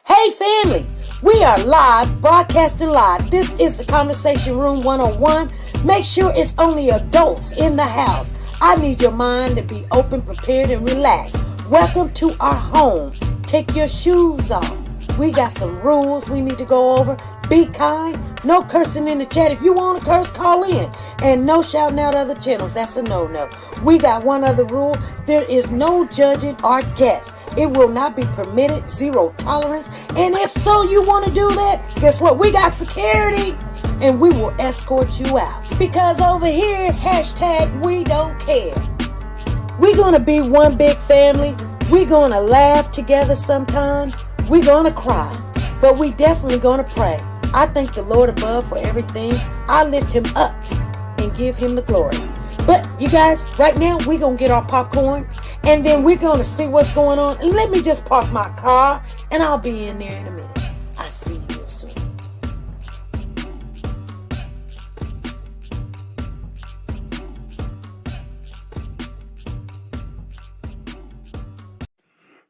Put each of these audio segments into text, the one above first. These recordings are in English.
Hey family, we are live, broadcasting live. This is the Conversation Room 101. Make sure it's only adults in the house. I need your mind to be open, prepared, and relaxed. Welcome to our home. Take your shoes off. We got some rules we need to go over. Be kind. No cursing in the chat. If you want to curse, call in. And no shouting out other channels. That's a no-no. We got one other rule. There is no judging our guests. It will not be permitted. Zero tolerance. And if so, you want to do that, guess what? We got security. And we will escort you out. Because over here, hashtag we don't care. We're going to be one big family. We're going to laugh together sometimes. We're going to cry. But we definitely going to pray. I thank the Lord above for everything. I lift him up and give him the glory. But you guys, right now we're going to get our popcorn and then we're going to see what's going on. And let me just park my car and I'll be in there in a minute. I'll see you real soon.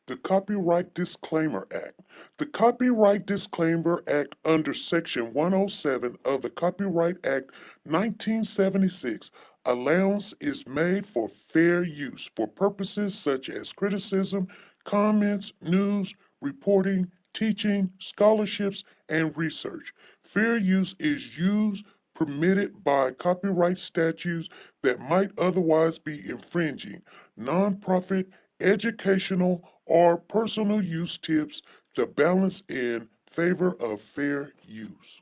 The Copyright Disclaimer Act. The Copyright Disclaimer Act under Section 107 of the Copyright Act 1976, allowance is made for fair use for purposes such as criticism, comments, news, reporting, teaching, scholarships, and research. Fair use is used permitted by copyright statutes that might otherwise be infringing. Nonprofit, educational, or personal use tips the balance in favor of fair use.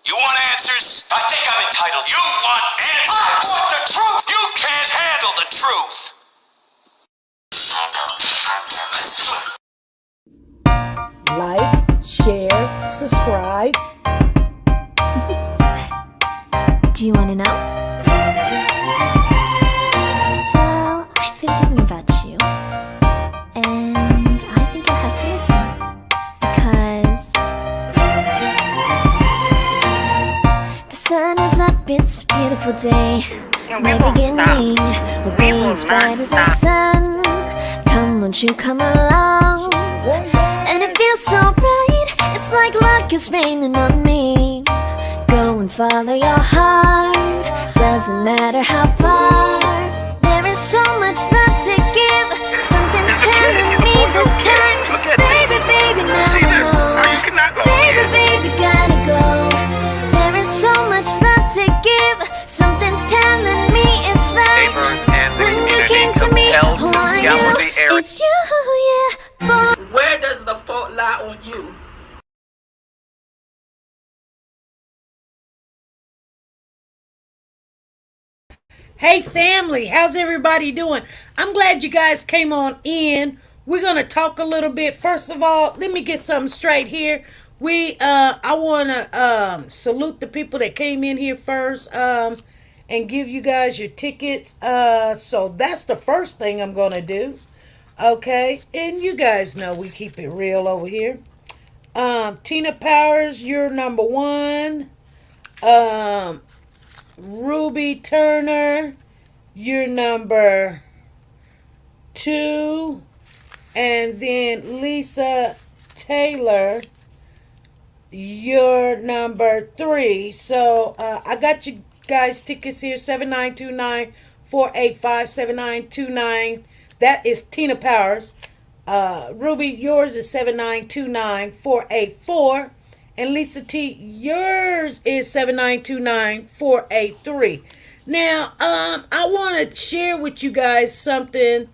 You want answers? I think I'm entitled. You want answers? I want the truth! You can't handle the truth! Like, share, subscribe. Do you want to know? Well, I've been thinking about you. And I think you'll have to listen. Because the sun is up, it's a beautiful day. We won't stop. Will We be will as bright not as the stop. sun. Come, won't you come along? And it feels so right. It's like luck is raining on me. Go and follow your heart. Doesn't matter how far. There is so much love to give. Something's telling me this time. Look at Baby, this. baby, now See I this? know. How you cannot go Baby, again? baby, gotta go. There is so much love to give. Something's telling me it's right. Neighbors and the When you community came to me, compelled who to are scour you? the area. It's you, yeah, boy. Where does the fault lie on you? Hey family, how's everybody doing? I'm glad you guys came on in. We're gonna talk a little bit. First of all, let me get something straight here. I wanna salute the people that came in here first, and give you guys your tickets. So that's the first thing I'm gonna do. Okay, and you guys know we keep it real over here. Tina Powers, you're number one. Ruby Turner, you're number two. And then Lisa Taylor, you're number three. So I got you guys tickets here. 7929-485-7929. That is Tina Powers. Ruby, yours is 7929-484. And Lisa T, yours is 7929-483. Now, I want to share with you guys something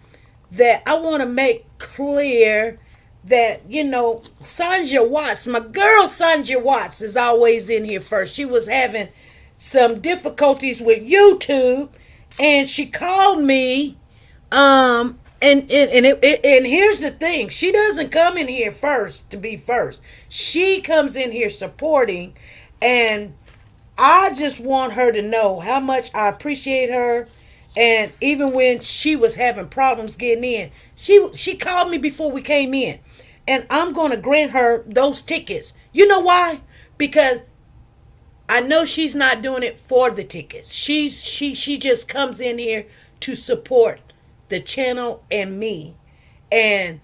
that I want to make clear that, Sandra Watts, my girl Sandra Watts is always in here first. She was having some difficulties with YouTube and she called me, and here's the thing. She doesn't come in here first to be first. She comes in here supporting, and I just want her to know how much I appreciate her. And even when she was having problems getting in, she called me before we came in. And I'm going to grant her those tickets. You know why? Because I know she's not doing it for the tickets. She just comes in here to support the channel and me. And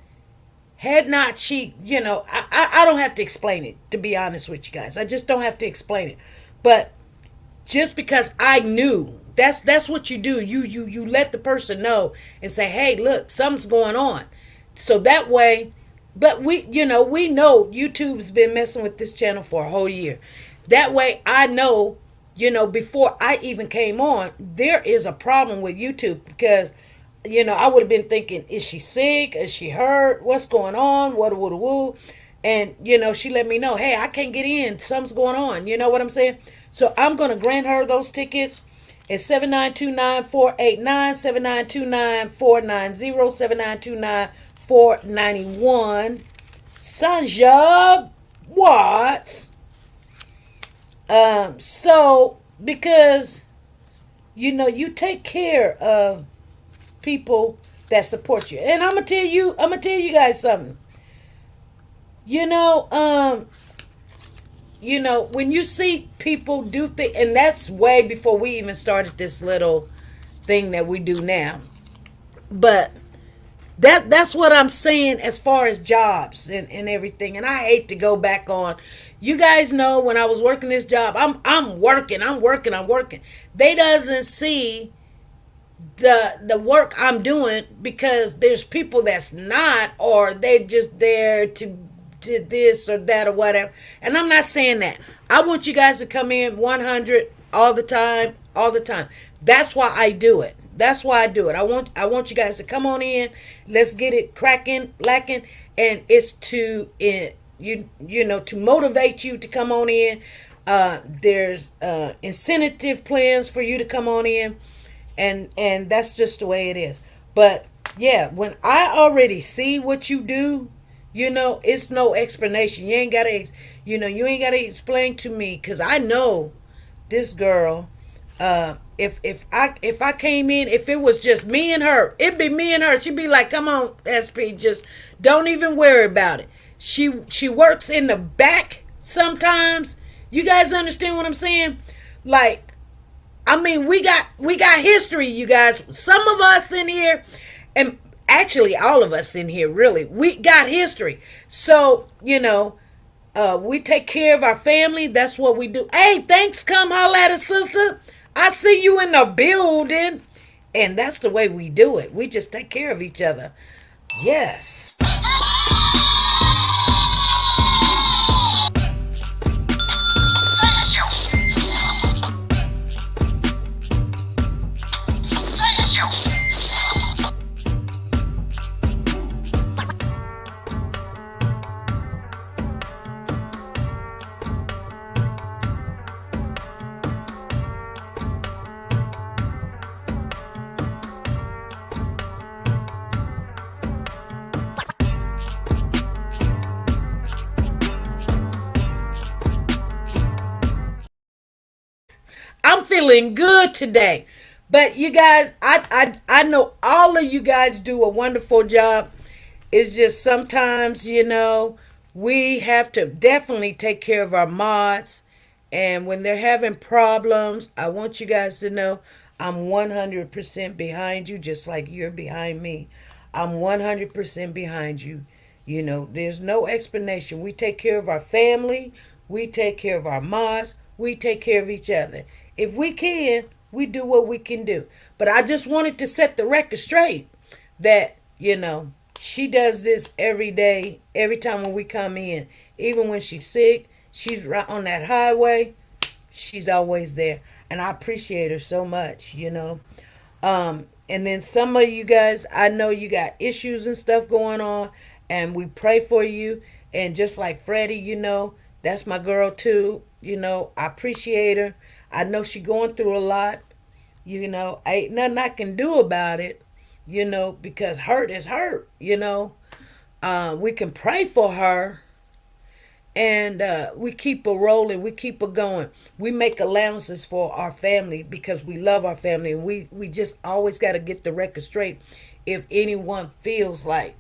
had not she, I don't have to explain it, to be honest with you guys. I just don't have to explain it. But just because I knew, that's what you do. You let the person know and say, hey, look, something's going on. So that way, but we know YouTube's been messing with this channel for a whole year. That way I know, before I even came on, there is a problem with YouTube because I would have been thinking, is she sick? Is she hurt? What's going on? What woo woo? And she let me know, hey, I can't get in. Something's going on. You know what I'm saying? So I'm gonna grant her those tickets. It's 7929-489, 7929-490, 7929-491. Sanja Watts. So because you take care of people that support you. And I'm gonna tell you guys something. When you see people do things, and that's way before we even started this little thing that we do now. But that's what I'm saying as far as jobs and everything. And I hate to go back on. You guys know when I was working this job, I'm working. They doesn't see the work I'm doing because there's people that's not, or they're just there to this or that or whatever. And I'm not saying that. I want you guys to come in 100 all the time, all the time. That's why I do it. That's why I do it. I want you guys to come on in. Let's get it cracking, lacking, and it's to to motivate you to come on in. There's incentive plans for you to come on in, and that's just the way it is. But yeah, when I already see what you do, it's no explanation. You ain't gotta explain to me, because I know this girl. If I came in, if it was just me and her, it'd be me and her. She'd be like, "Come on, SP, just don't even worry about it." She works in the back sometimes. You guys understand what I'm saying? Like, I mean, we got history, you guys. Some of us in here, and actually all of us in here, really, we got history. So we take care of our family. That's what we do. Hey, thanks. Come holla at us, sister. I see you in the building. And that's the way we do it. We just take care of each other. Yes. I'm feeling good today. But you guys, I know all of you guys do a wonderful job. It's just sometimes, we have to definitely take care of our mods. And when they're having problems, I want you guys to know I'm 100% behind you, just like you're behind me. I'm 100% behind you. There's no explanation. We take care of our family. We take care of our mods. We take care of each other. If we can, we do what we can do. But I just wanted to set the record straight that, she does this every day, every time when we come in. Even when she's sick, she's right on that highway. She's always there. And I appreciate her so much, And then some of you guys, I know you got issues and stuff going on, and we pray for you. And just like Freddie, that's my girl too. I appreciate her. I know she going through a lot. Ain't nothing I can do about it, because hurt is hurt, We can pray for her, and we keep her rolling. We keep her going. We make allowances for our family because we love our family. And we just always got to get the record straight. If anyone feels like,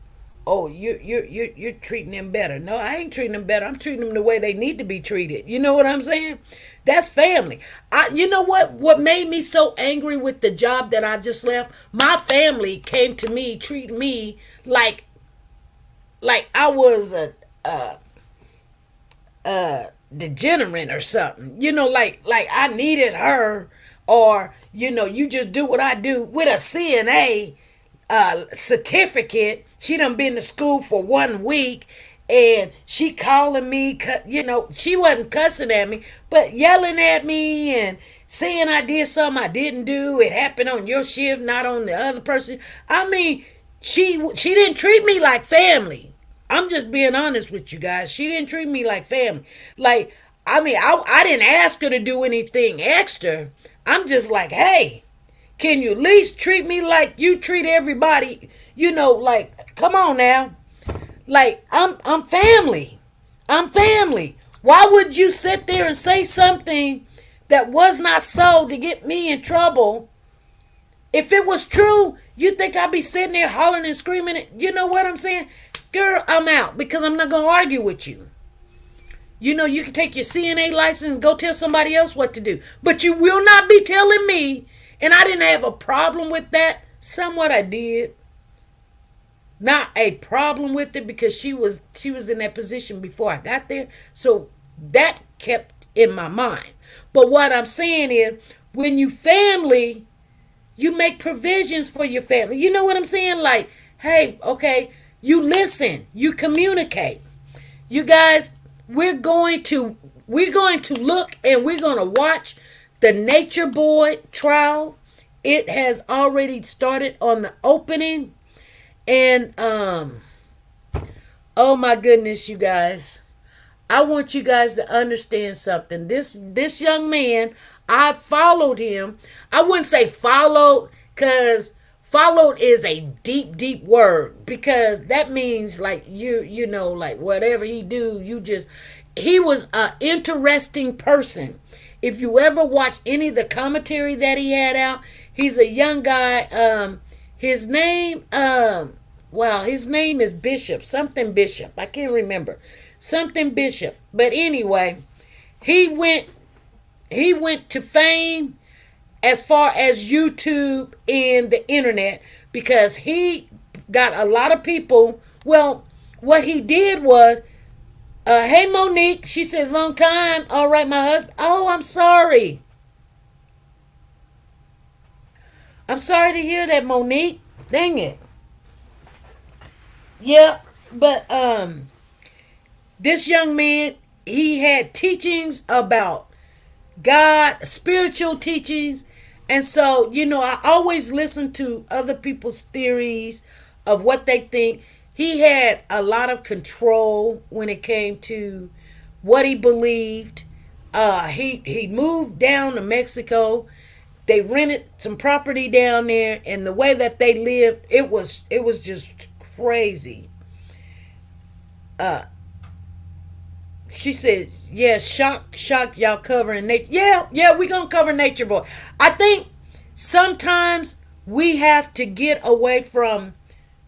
oh, you're treating them better. No, I ain't treating them better. I'm treating them the way they need to be treated. You know what I'm saying? That's family. You know what made me so angry with the job that I just left? My family came to me, treating me like I was a degenerate or something. You know, like I needed her, or you just do what I do with a CNA certificate. She done been to school for 1 week, and she calling me. She wasn't cussing at me, but yelling at me and saying I did something I didn't do. It happened on your shift, not on the other person. I mean, she didn't treat me like family. I'm just being honest with you guys. She didn't treat me like family. Like, I mean, I didn't ask her to do anything extra. I'm just like, hey, can you at least treat me like you treat everybody? Like, come on now. Like, I'm family. I'm family. Why would you sit there and say something that was not so to get me in trouble? If it was true, you think I'd be sitting there hollering and screaming? You know what I'm saying? Girl, I'm out, because I'm not going to argue with you. You can take your CNA license and go tell somebody else what to do. But you will not be telling me. And I didn't have a problem with that. Somewhat I did. Not a problem with it, because she was in that position before I got there. So that kept in my mind. But what I'm saying is, when you family, you make provisions for your family. You know what I'm saying? Like, hey, okay, you listen, you communicate. You guys, we're going to look, and we're going to watch the Natureboy trial. It has already started on the opening. And oh my goodness, you guys. I want you guys to understand something. This young man, I followed him. I wouldn't say followed, because followed is a deep, deep word, because that means like like whatever he do, he was an interesting person. If you ever watch any of the commentary that he had out, he's a young guy. His name is Bishop, something Bishop. I can't remember. Something Bishop. But anyway, he went to fame as far as YouTube and the internet, because he got a lot of people. Well, what he did was, hey Monique, she says, long time. All right, my husband. Oh, I'm sorry. I'm sorry to hear that, Monique. Dang it. Yeah, but this young man, he had teachings about God, spiritual teachings. And so, I always listen to other people's theories of what they think. He had a lot of control when it came to what he believed. He moved down to Mexico. They rented some property down there, and the way that they lived, it was just crazy. She says, yeah, shock, y'all covering nature. Yeah, we gonna cover Natureboy. I think sometimes we have to get away from,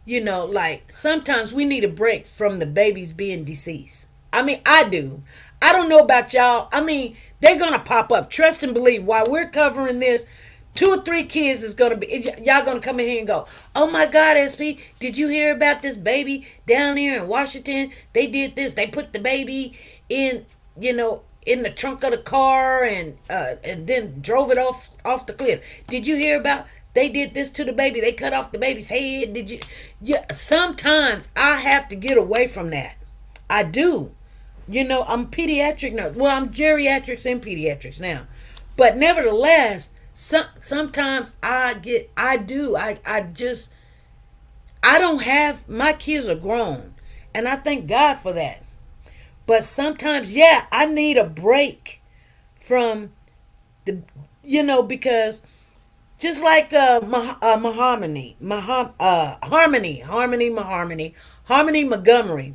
like, sometimes we need a break from the babies being deceased. I mean, I do. I don't know about y'all. I mean, they're gonna pop up. Trust and believe. While we're covering this, 2 or 3 kids is gonna be, y'all gonna come in here and go, oh my God, SP, did you hear about this baby down here in Washington? They did this. They put the baby in, in the trunk of the car, and then drove it off the cliff. Did you hear about? They did this to the baby. They cut off the baby's head. Did you? Yeah. Sometimes I have to get away from that. I do. I'm pediatric nurse. Well, I'm geriatrics and pediatrics now, but nevertheless, sometimes I don't have, my kids are grown, and I thank God for that. But sometimes, yeah, I need a break from the, because just like Harmony Montgomery,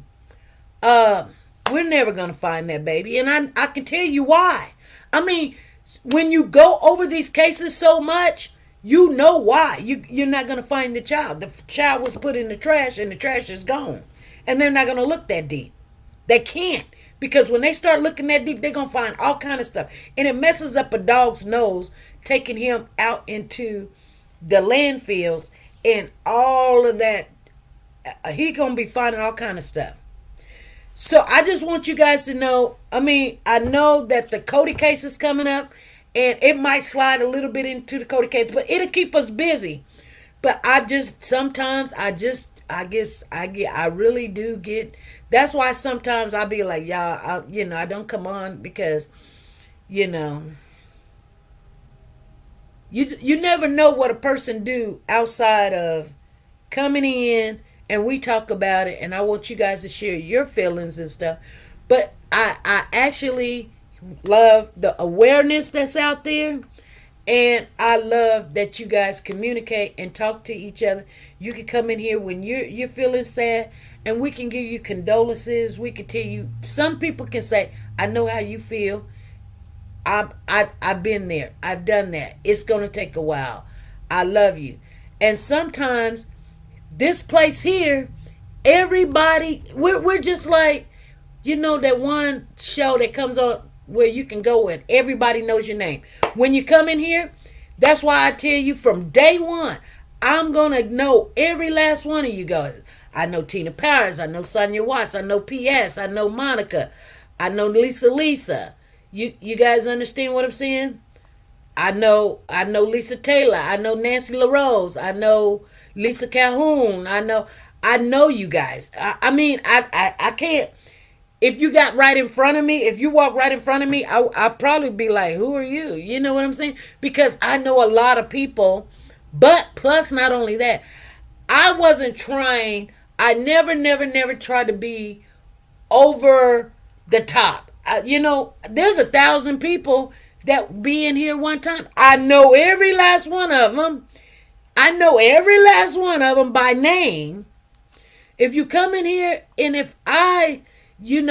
we're never gonna find that baby, and I can tell you why. I mean, when you go over these cases so much, You know why. You're not going to find the child. The child was put in the trash and the trash is gone. And they're not going to look that deep. They can't. Because when they start looking that deep, they're going to find all kind of stuff. And it messes up a dog's nose, taking him out into the landfills and all of that. He going to be finding all kind of stuff. So I just want you guys to know, I mean, I know that the Cody case is coming up and it might slide a little bit into the Cody case, but it'll keep us busy. But sometimes I really do get, that's why sometimes I'll be like, y'all, I don't come on because, you know, you never know what a person do outside of coming in and we talk about it, and I want you guys to share your feelings and stuff. But I actually love the awareness that's out there, and I love that you guys communicate and talk to each other. You can come in here when you're feeling sad, and we can give you condolences. We can tell you. Some people can say, "I know how you feel. I've been there. I've done that. It's gonna take a while. I love you." And sometimes this place here, everybody, we're just like, that one show that comes on where you can go and everybody knows your name. When you come in here, that's why I tell you from day one, I'm going to know every last one of you guys. I know Tina Powers. I know Sonia Watts. I know P.S. I know Monica. I know Lisa. You guys understand what I'm saying? I know Lisa Taylor. I know Nancy LaRose. I know Lisa Calhoun. I know you guys. I mean, I can't. If you got right in front of me, if you walk right in front of me, I'd probably be like, who are you? You know what I'm saying? Because I know a lot of people. But plus, not only that, I wasn't trying. I never tried to be over the top. There's 1,000 people that be in here one time. I know every last one of them. I know every last one of them by name. If you come in here and if I, just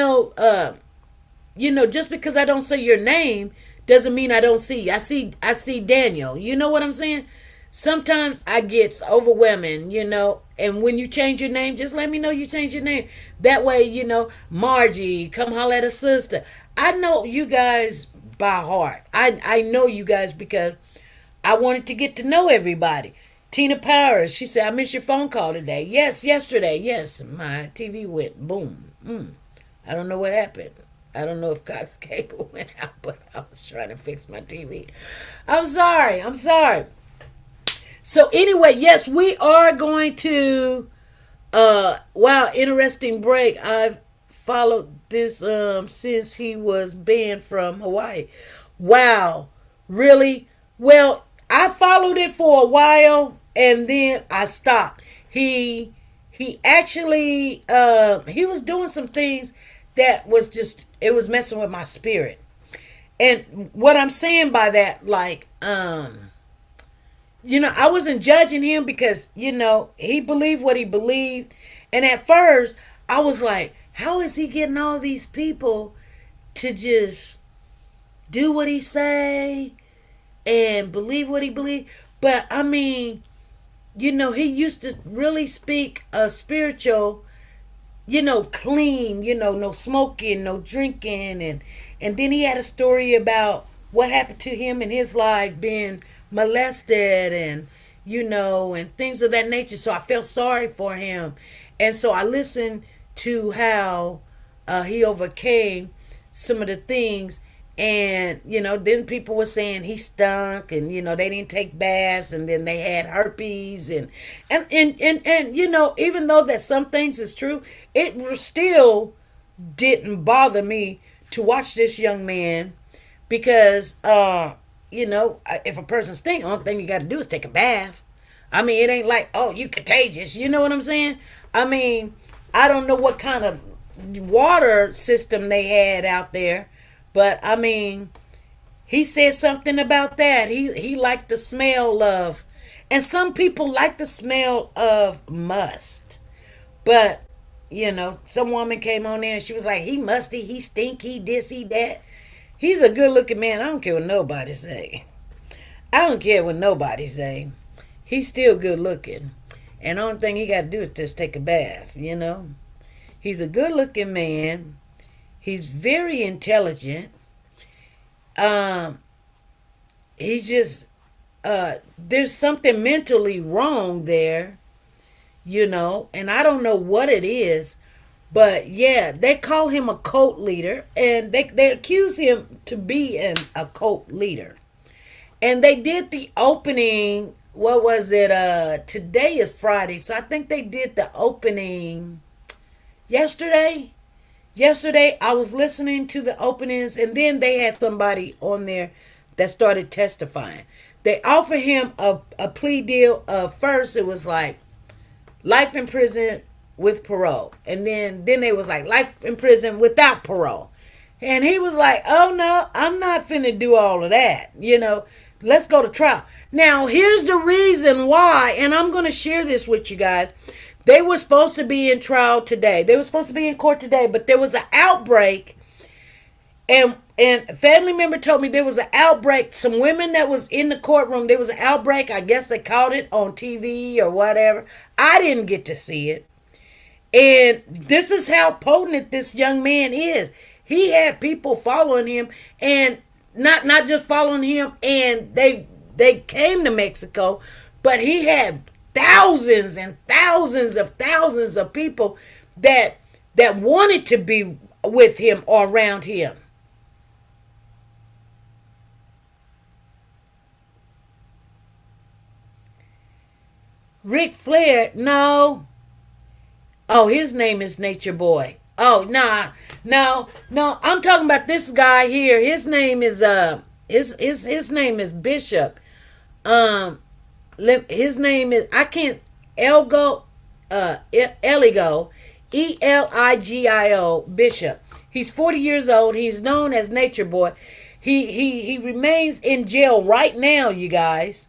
because I don't say your name doesn't mean I don't see you. I see Daniel. You know what I'm saying? Sometimes I get overwhelming, and when you change your name, just let me know you change your name. That way, Margie, come holler at a sister. I know you guys by heart. I know you guys because I wanted to get to know everybody. Tina Powers, she said, I missed your phone call today. Yes, yesterday. Yes, my TV went boom. I don't know what happened. I don't know if Cox Cable went out, but I was trying to fix my TV. I'm sorry. So anyway, yes, we are going to, wow, interesting break. I've followed this since he was banned from Hawaii. Wow, really? Well, I followed it for a while and then I stopped. He actually he was doing some things that was just, it was messing with my spirit. And what I'm saying by that, like, I wasn't judging him because, he believed what he believed. And at first, I was like, how is he getting all these people to just do what he say and believe what he believed? But, I mean, he used to really speak spiritual, clean, no smoking, no drinking. And then he had a story about what happened to him in his life being molested and and things of that nature. So I felt sorry for him, and so I listened to how he overcame some of the things. And then people were saying he stunk, and they didn't take baths, and then they had herpes, and even though that some things is true, it still didn't bother me to watch this young man because if a person stinks, the only thing you got to do is take a bath. I mean, it ain't like, oh, you contagious. You know what I'm saying? I mean, I don't know what kind of water system they had out there, but I mean, he said something about that. He liked the smell of, and some people like the smell of must. But, some woman came on there and she was like, he musty, he stink, he this, he that. He's a good looking man. I don't care what nobody say. I don't care what nobody say. He's still good looking. And the only thing he got to do is just take a bath, you know. He's a good looking man. He's very intelligent. Um, he's just, there's something mentally wrong there, you know, and I don't know what it is. But yeah, they call him a cult leader, and they accuse him to be a cult leader. And they did the opening, what was it? Today is Friday, so I think they did the opening yesterday. Yesterday, I was listening to the openings, and then they had somebody on there that started testifying. They offered him a plea deal. First, it was like life in prison with parole. And then they was like life in prison without parole. And he was like, oh no, I'm not finna do all of that. You know, let's go to trial. Now, here's the reason why, and I'm going to share this with you guys. They were supposed to be in trial today. They were supposed to be in court today, but there was an outbreak. And a family member told me there was an outbreak. Some women that was in the courtroom, there was an outbreak. I guess they caught it on TV or whatever. I didn't get to see it. And this is how potent this young man is. He had people following him, and not just following him, and they came to Mexico, but he had thousands and thousands of people that wanted to be with him or around him. Ric Flair, no. Oh, his name is Natureboy. Oh, no. I'm talking about this guy here. His name is his name is Bishop. His name is Eligo, Eligio Bishop. He's 40 years old. He's known as Natureboy. He remains in jail right now, you guys.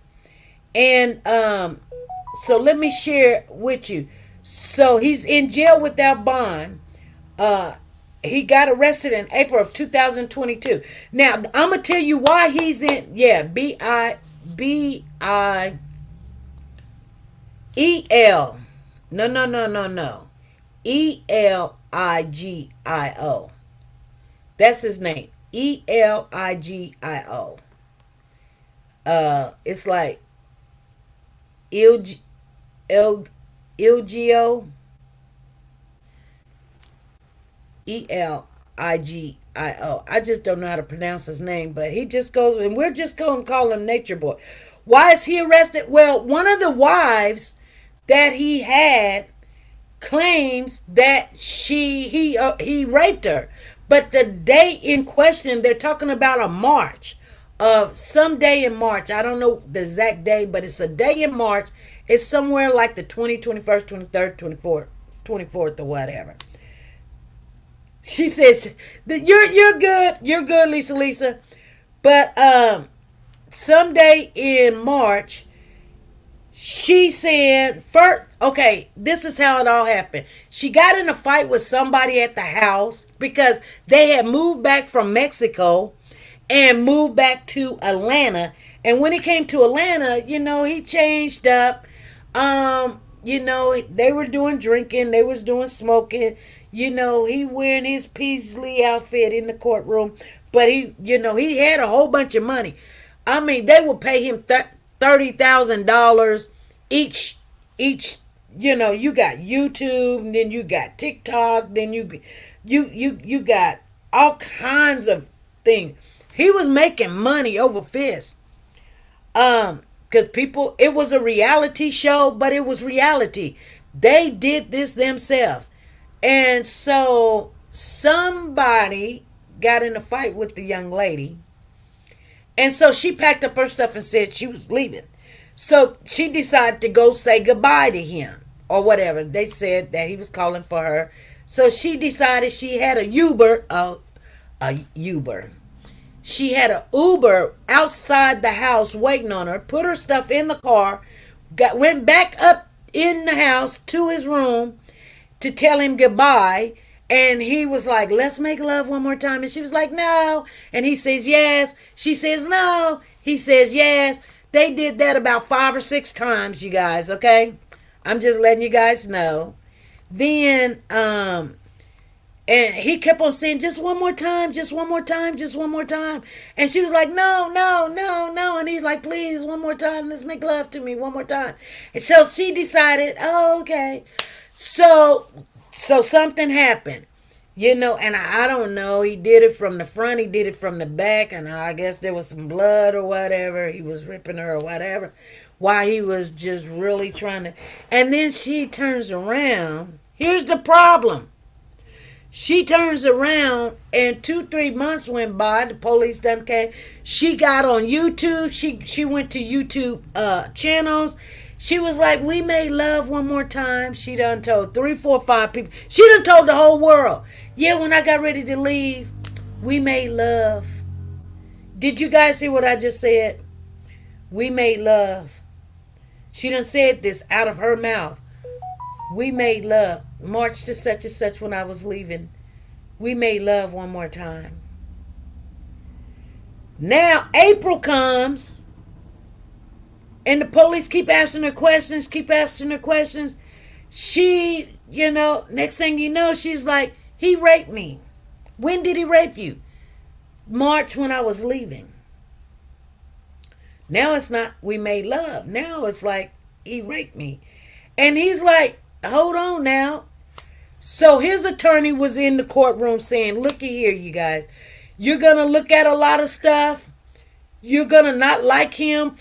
And so let me share with you. So he's in jail without bond. He got arrested in April of 2022. Now, I'm going to tell you why he's in, B-I-B-I-E-L. No. Eligio. That's his name. Eligio. It's like Ilgio. Eligio. I just don't know how to pronounce his name, but he just goes, and we're just going to call him Natureboy. Why is he arrested? Well, one of the wives that he had claims that he raped her, but the day in question, they're talking about a March of some day in March. I don't know the exact day, but it's a day in March. It's somewhere like the 20th, 21st, 23rd, 24th, or whatever. She says that you're good, Lisa. But someday in March, she said first. Okay, this is how it all happened. She got in a fight with somebody at the house because they had moved back from Mexico and moved back to Atlanta. And when he came to Atlanta, he changed up. They were doing drinking, they was doing smoking. He wearing his Paisley outfit in the courtroom, but he had a whole bunch of money. I mean, they would pay him $30,000 each. You got YouTube, and then you got TikTok, then you got all kinds of things. He was making money over fist. Because it was a reality show, but it was reality. They did this themselves. And so somebody got in a fight with the young lady. And so she packed up her stuff and said she was leaving. So she decided to go say goodbye to him or whatever. They said that he was calling for her. So she decided she had a Uber. She had an Uber outside the house waiting on her, put her stuff in the car, went back up in the house to his room to tell him goodbye. And he was like, let's make love one more time. And she was like, no. And he says, yes. She says, no. He says, yes. They did that about 5 or 6 times, you guys, okay? I'm just letting you guys know. Then, and he kept on saying, just one more time, just one more time, just one more time. And she was like, no, no, no, no. And he's like, please, one more time. Let's make love to me one more time. And so she decided, oh, okay. So something happened, and I don't know. He did it from the front. He did it from the back. And I guess there was some blood or whatever. He was ripping her or whatever while he was just really trying to. And then she turns around. Here's the problem. She turns around and 2-3 months went by. The police done came. She got on YouTube. She went to YouTube channels. She was like, we made love one more time. She done told 3, 4, 5 people. She done told the whole world. Yeah, when I got ready to leave, we made love. Did you guys hear what I just said? We made love. She done said this out of her mouth. We made love. March to such and such when I was leaving. We made love one more time. Now April comes and the police keep asking her questions, She, next thing you know, she's like, he raped me. When did he rape you? March when I was leaving. Now it's not we made love. Now it's like he raped me. And he's like, hold on now. So his attorney was in the courtroom saying, looky here, you guys. You're going to look at a lot of stuff. You're going to not like him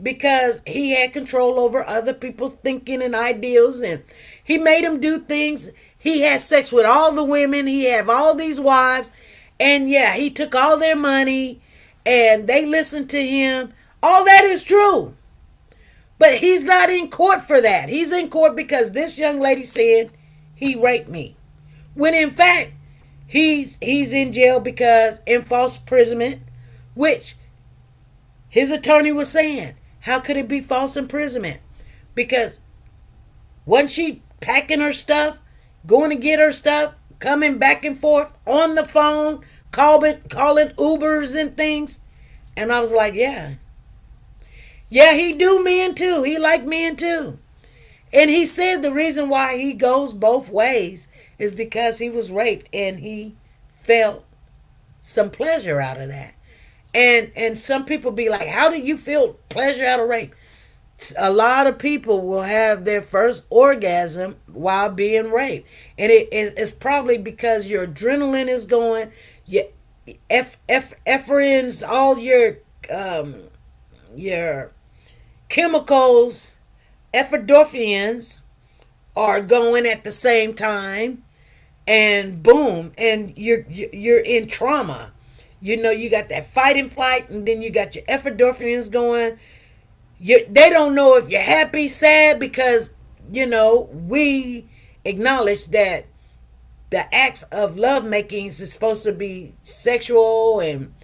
because he had control over other people's thinking and ideals. And he made them do things. He had sex with all the women. He had all these wives. And yeah, he took all their money and they listened to him. All that is true. But he's not in court for that. He's in court because this young lady said he raped me. When in fact, he's in jail because in false imprisonment, which his attorney was saying, how could it be false imprisonment? Because wasn't she packing her stuff, going to get her stuff, coming back and forth on the phone, calling Ubers and things? And I was like, yeah. Yeah, he do men too. He like men too. And he said the reason why he goes both ways is because he was raped and he felt some pleasure out of that. And some people be like, how do you feel pleasure out of rape? A lot of people will have their first orgasm while being raped. And it's probably because your adrenaline is going, your ephrins, all your chemicals, ephedrins are going at the same time, and boom, and you're in trauma. You got that fight and flight, and then you got your ephedrins going. They don't know if you're happy, sad, because we acknowledge that the acts of love making is supposed to be sexual and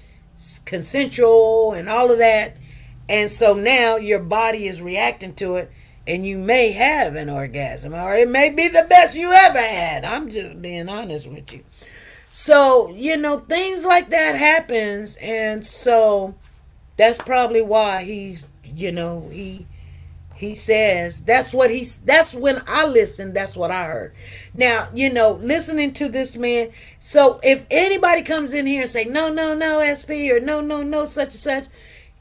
consensual and all of that. And so now your body is reacting to it, and you may have an orgasm, or it may be the best you ever had. I'm just being honest with you. So, things like that happens, and so that's probably why he says that's when I listened, that's what I heard. Now, listening to this man, so if anybody comes in here and say, no, SP, or no, such and such,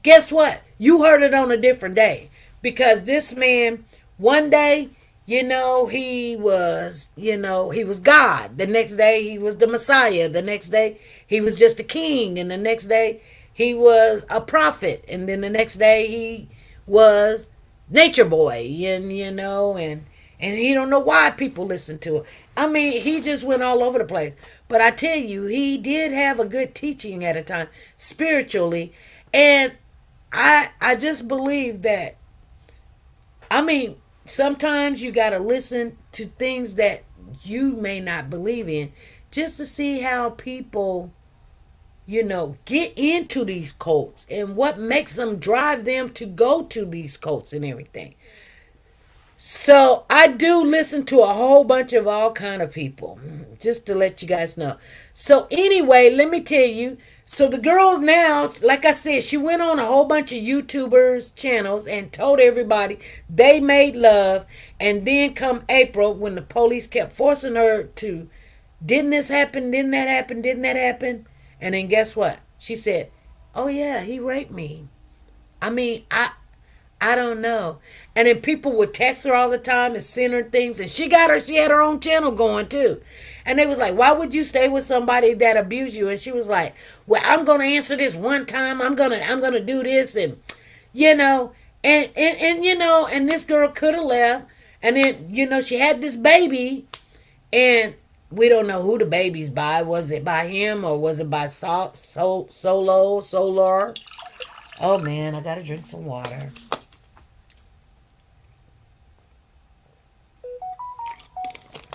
guess what? You heard it on a different day. Because this man, one day, he was God. The next day, he was the Messiah. The next day, he was just a king. And the next day, he was a prophet. And then the next day, he was Natureboy. And he don't know why people listen to him. I mean, he just went all over the place. But I tell you, he did have a good teaching at a time, spiritually. And I just believe that, sometimes you got to listen to things that you may not believe in just to see how people, get into these cults and what makes them drive them to go to these cults and everything. So I do listen to a whole bunch of all kind of people, just to let you guys know. So anyway, let me tell you, So the girl now, like I said, she went on a whole bunch of YouTubers channels and told everybody they made love. And then come April, when the police kept forcing her to, didn't this happen? Didn't that happen? Didn't that happen? And then guess what? She said, oh yeah, he raped me. I mean, I don't know. And then people would text her all the time and send her things. And she had her own channel going too. And they was like, why would you stay with somebody that abused you? And she was like, well, I'm gonna answer this one time. I'm gonna do this, and you know, and you know, and this girl could have left. And then, you know, she had this baby, and we don't know who the baby's by. Was it by him or was it by Solar? Oh man, I gotta drink some water.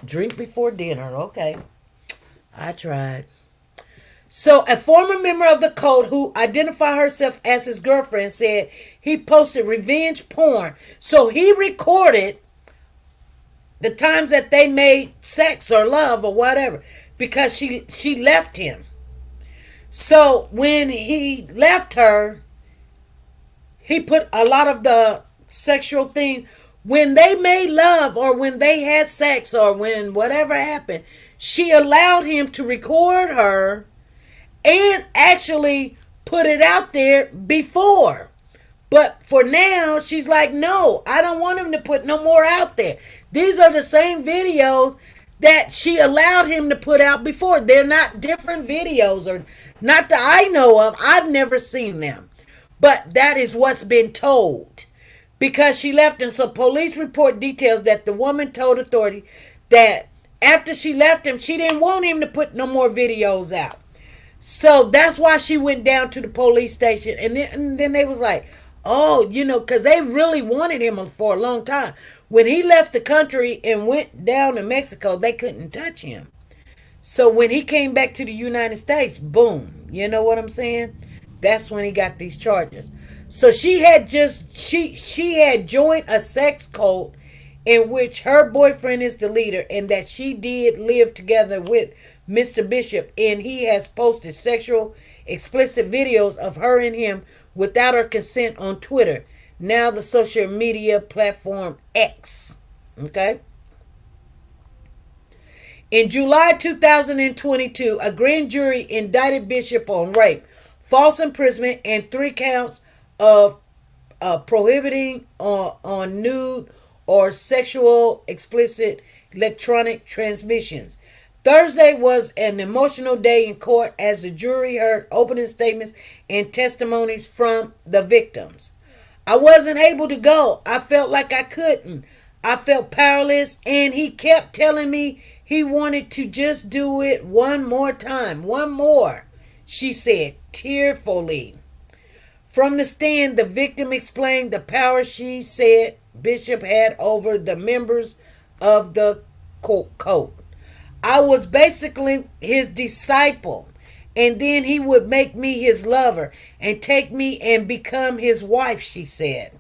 Drink before dinner, okay. I tried. So, a former member of the cult who identified herself as his girlfriend said he posted revenge porn. So, he recorded the times that they made sex or love or whatever because she left him. So, when he left her, he put a lot of the sexual thing. When they made love or when they had sex or when whatever happened, she allowed him to record her and actually put it out there before. But for now, she's like, no, I don't want him to put no more out there. These are the same videos that she allowed him to put out before. They're not different videos, or not that I know of. I've never seen them. But that is what's been told. Because she left him. So police report details that the woman told authority that after she left him, she didn't want him to put no more videos out. So that's why she went down to the police station. And then they was like, oh, you know, because they really wanted him for a long time. When he left the country and went down to Mexico, they couldn't touch him. So when he came back to the United States, boom. You know what I'm saying? That's when he got these charges. So she had joined a sex cult in which her boyfriend is the leader, and that she did live together with Mr. Bishop, and he has posted sexual explicit videos of her and him without her consent on Twitter, now the social media platform X. Okay? In July 2022, a grand jury indicted Bishop on rape, false imprisonment, and 3 counts of prohibiting on nude or sexual explicit electronic transmissions. Thursday was an emotional day in court as the jury heard opening statements and testimonies from the victims. I wasn't able to go. I felt like I couldn't. I felt powerless, and he kept telling me he wanted to just do it one more time. One more, she said tearfully. From the stand, the victim explained the power she said Bishop had over the members of the cult. I was basically his disciple, and then he would make me his lover and take me and become his wife, she said.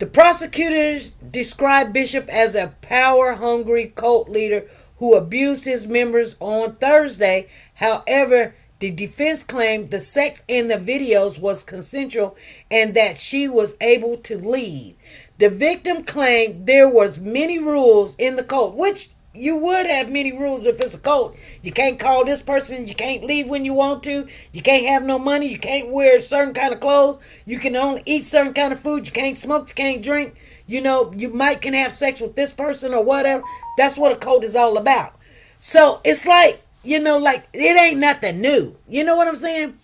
The prosecutors described Bishop as a power-hungry cult leader who abused his members on Thursday. However, the defense claimed the sex in the videos was consensual and that she was able to leave. The victim claimed there was many rules in the cult, which you would have many rules if it's a cult. You can't call this person. You can't leave when you want to. You can't have no money. You can't wear certain kind of clothes. You can only eat certain kind of food. You can't smoke. You can't drink. You know, you might can have sex with this person or whatever. That's what a cult is all about. So it's like, you know, like it ain't nothing new. You know what I'm saying?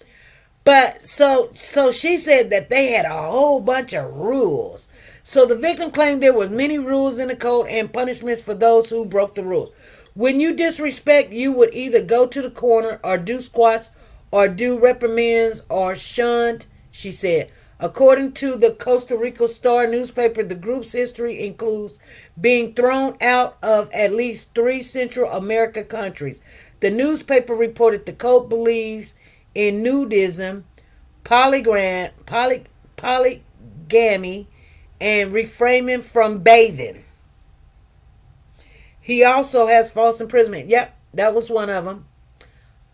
But so she said that they had a whole bunch of rules. So the victim claimed there were many rules in the code and punishments for those who broke the rules. When you disrespect, you would either go to the corner or do squats or do reprimands or shunned, she said. According to the Costa Rica Star newspaper, the group's history includes being thrown out of at least 3 Central America countries. The newspaper reported the cult believes in nudism, polygamy, and refraining from bathing. He also has false imprisonment. Yep, that was one of them.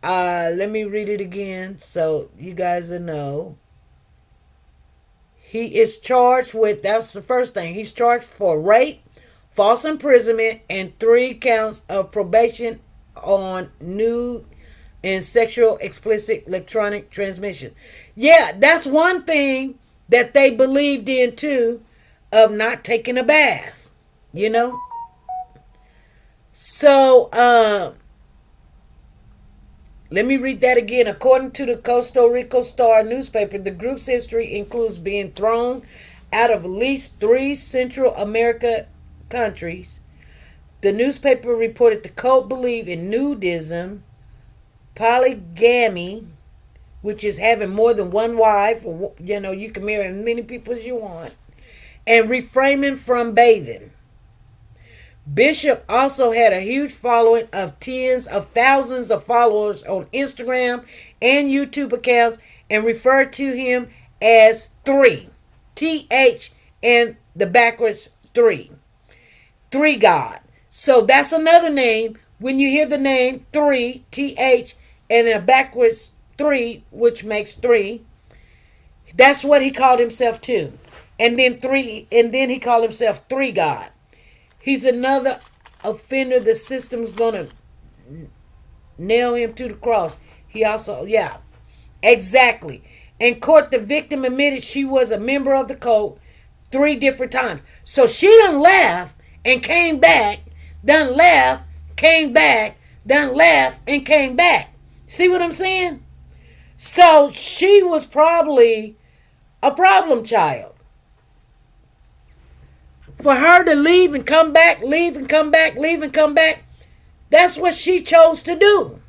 Let me read it again so you guys will know. He is charged with, that's the first thing. He's charged for rape, false imprisonment, and 3 counts of probation on nude and sexual explicit electronic transmission. Yeah, that's one thing that they believed in too, of not taking a bath, you know? So, let me read that again. According to the Costa Rica Star newspaper, the group's history includes being thrown out of at least 3 Central America countries. The newspaper reported the cult believed in nudism, polygamy, which is having more than one wife, or, you can marry as many people as you want, and refraining from bathing. Bishop also had a huge following of tens of thousands of followers on Instagram and YouTube accounts, and referred to him as 3. TH and the backwards 3. 3 God. So that's another name. When you hear the name 3, TH, and a backwards 3, which makes 3, that's what he called himself too. And then he called himself 3 God. He's another offender the system's going to nail him to the cross. He also, yeah, exactly. In court, the victim admitted she was a member of the cult 3 different times. So she done left and came back, done left, came back, done left and came back. See what I'm saying? So she was probably a problem child. For her to leave and come back, leave and come back, leave and come back, that's what she chose to do.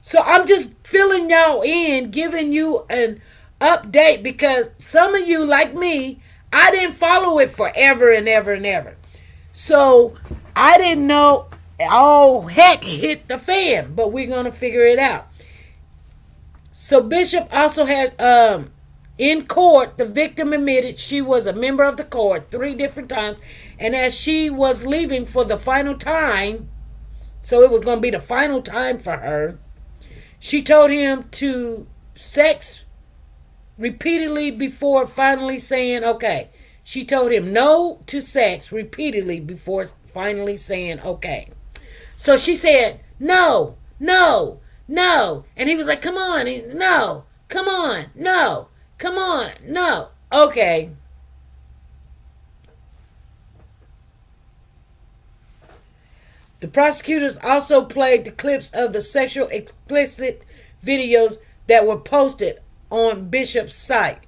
So I'm just filling y'all in, giving you an update, because some of you, like me, I didn't follow it forever and ever and ever. So I didn't know. Oh, heck hit the fan, but we're going to figure it out. So Bishop also had, in court, the victim admitted she was a member of the court 3 different times, and as she was leaving for the final time, so it was going to be the final time for her, she told him to sex repeatedly before finally saying okay. She told him no to sex repeatedly before finally saying okay. So she said, no, no, no. And he was like, come on, no, come on, no. Come on, no. Okay. The prosecutors also played the clips of the sexual explicit videos that were posted on Bishop's site.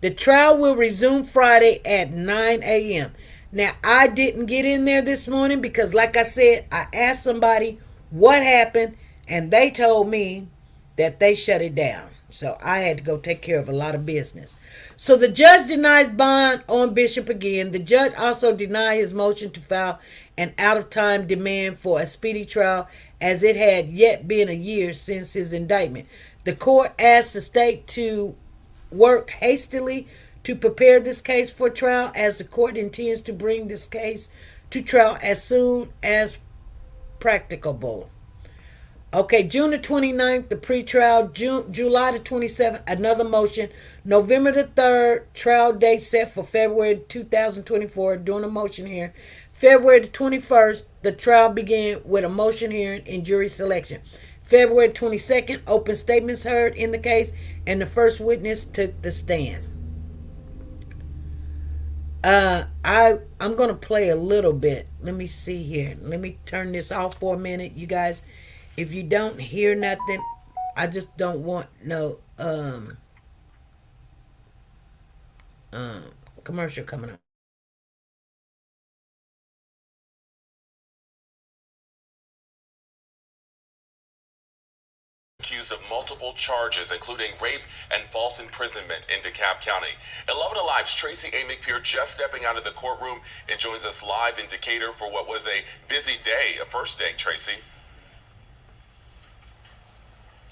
The trial will resume Friday at 9 a.m. Now, I didn't get in there this morning because, like I said, I asked somebody what happened, and they told me that they shut it down. So I had to go take care of a lot of business. So the judge denies bond on Bishop again. The judge also denied his motion to file an out-of-time demand for a speedy trial, as it had yet been a year since his indictment. The court asked the state to work hastily to prepare this case for trial, as the court intends to bring this case to trial as soon as practicable. Okay, June the 29th, the pretrial. July the 27th, another motion. November the 3rd, trial date set for February 2024. Doing a motion here. February the 21st, the trial began with a motion hearing and jury selection. February 22nd, open statements heard in the case, and the first witness took the stand. I'm gonna play a little bit. Let me see here. Let me turn this off for a minute, you guys. If you don't hear nothing, I just don't want no commercial coming up. Accused of multiple charges, including rape and false imprisonment in DeKalb County. 11 Alive's Tracy A. McPeer just stepping out of the courtroom and joins us live in Decatur for what was a busy day, a first day, Tracy.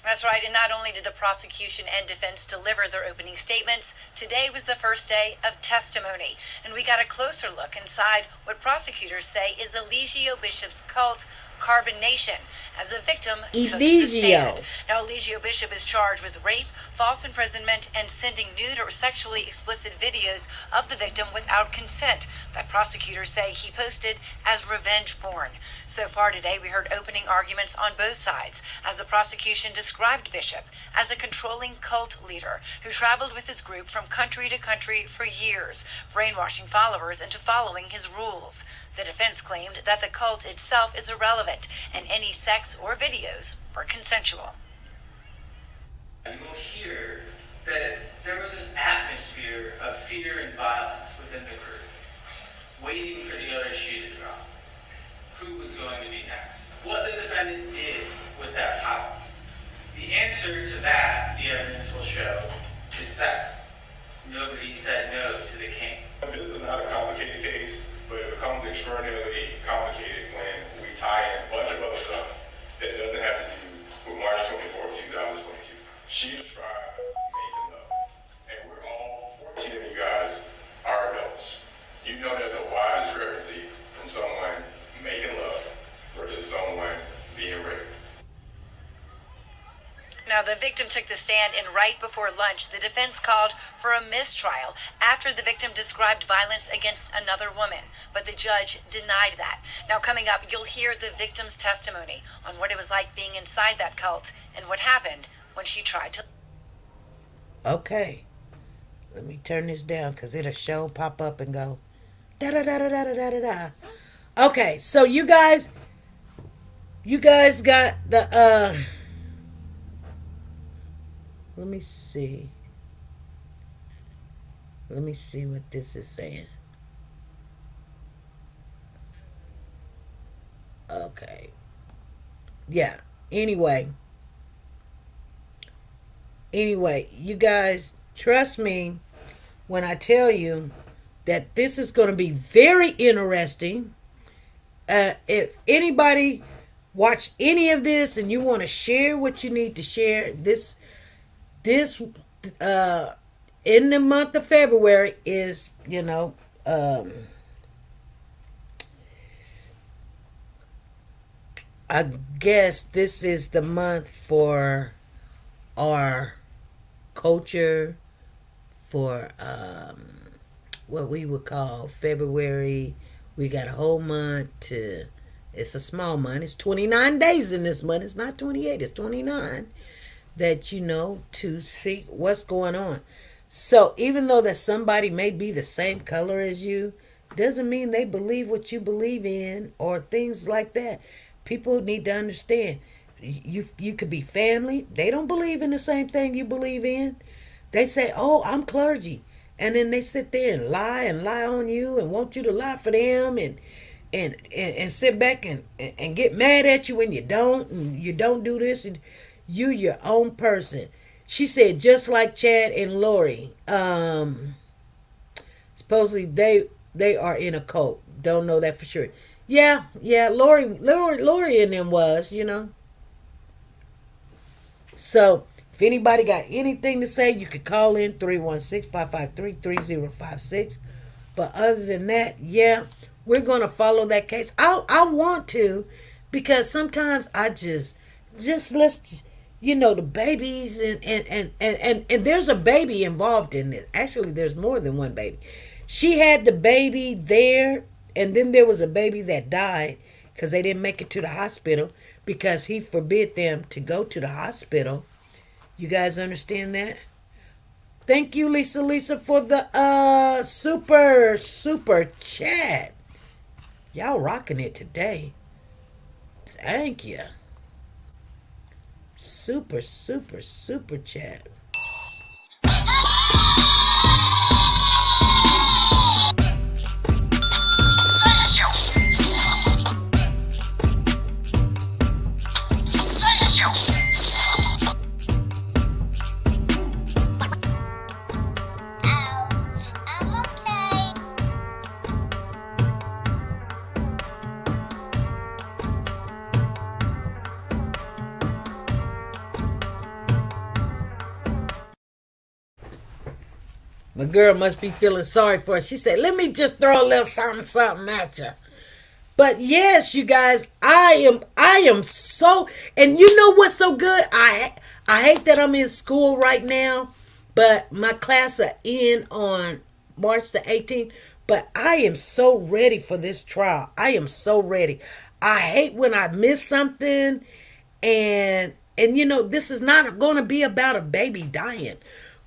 That's right, and not only did the prosecution and defense deliver their opening statements, today was the first day of testimony, and we got a closer look inside what prosecutors say is Eligio Bishop's cult, Carbon Nation, as the victim took the stand. Now, Eligio Bishop is charged with rape, false imprisonment, and sending nude or sexually explicit videos of the victim without consent that prosecutors say he posted as revenge porn. So far today, we heard opening arguments on both sides as the prosecution described Bishop as a controlling cult leader who traveled with his group from country to country for years, brainwashing followers into following his rules. The defense claimed that the cult itself is irrelevant and any sex or videos were consensual. You will hear that there was this atmosphere of fear and violence within the group, waiting for the other shoe to drop. Who was going to be next? What the defendant did with that power. The answer to that, the evidence will show, is sex. Nobody said no to the king. This is not a complicated case, but it becomes extraordinarily complicated when we tie in a bunch of other stuff that doesn't have to do with March 24, 2022. She described making love, and we're all 14 of you guys are adults. You know there's a wide discrepancy from someone making love versus someone being raped. Now, the victim took the stand, and right before lunch, the defense called for a mistrial after the victim described violence against another woman, but the judge denied that. Now, coming up, you'll hear the victim's testimony on what it was like being inside that cult and what happened when she tried to... Okay. Let me turn this down because it'll show pop up and go da-da-da-da-da-da-da-da. Okay, so you guys got the let me see what this is saying. Okay. Yeah. Anyway, you guys trust me when I tell you that this is going to be very interesting. If anybody watched any of this and you want to share what you need to share, this in the month of February is, I guess this is the month for our culture, for what we would call February. We got a whole month to, it's a small month. It's 29 days in this month. It's not 28, it's 29. That to see what's going on. So even though that somebody may be the same color as you, doesn't mean they believe what you believe in or things like that. People need to understand. You could be family. They don't believe in the same thing you believe in. They say, "Oh, I'm clergy," and then they sit there and lie on you and want you to lie for them and sit back and get mad at you when you don't, and you don't do this, and you your own person. She said, just like Chad and Lori, supposedly they are in a cult. Don't know that for sure. Yeah, Lori and them was, So if anybody got anything to say, you could call in 316-553-3056. But other than that, yeah, we're gonna follow that case. I want to, because sometimes I just let's the babies and there's a baby involved in this. Actually, there's more than one baby. She had the baby there, and then there was a baby that died because they didn't make it to the hospital because he forbid them to go to the hospital. You guys understand that? Thank you, Lisa, for the super chat. Y'all rocking it today. Thank you. Super chat. My girl must be feeling sorry for her. She said, let me just throw a little something, something at you. But yes, you guys, I am so, and you know what's so good? I hate that I'm in school right now, but my class are in on March the 18th. But I am so ready for this trial. I am so ready. I hate when I miss something, and you know, this is not going to be about a baby dying,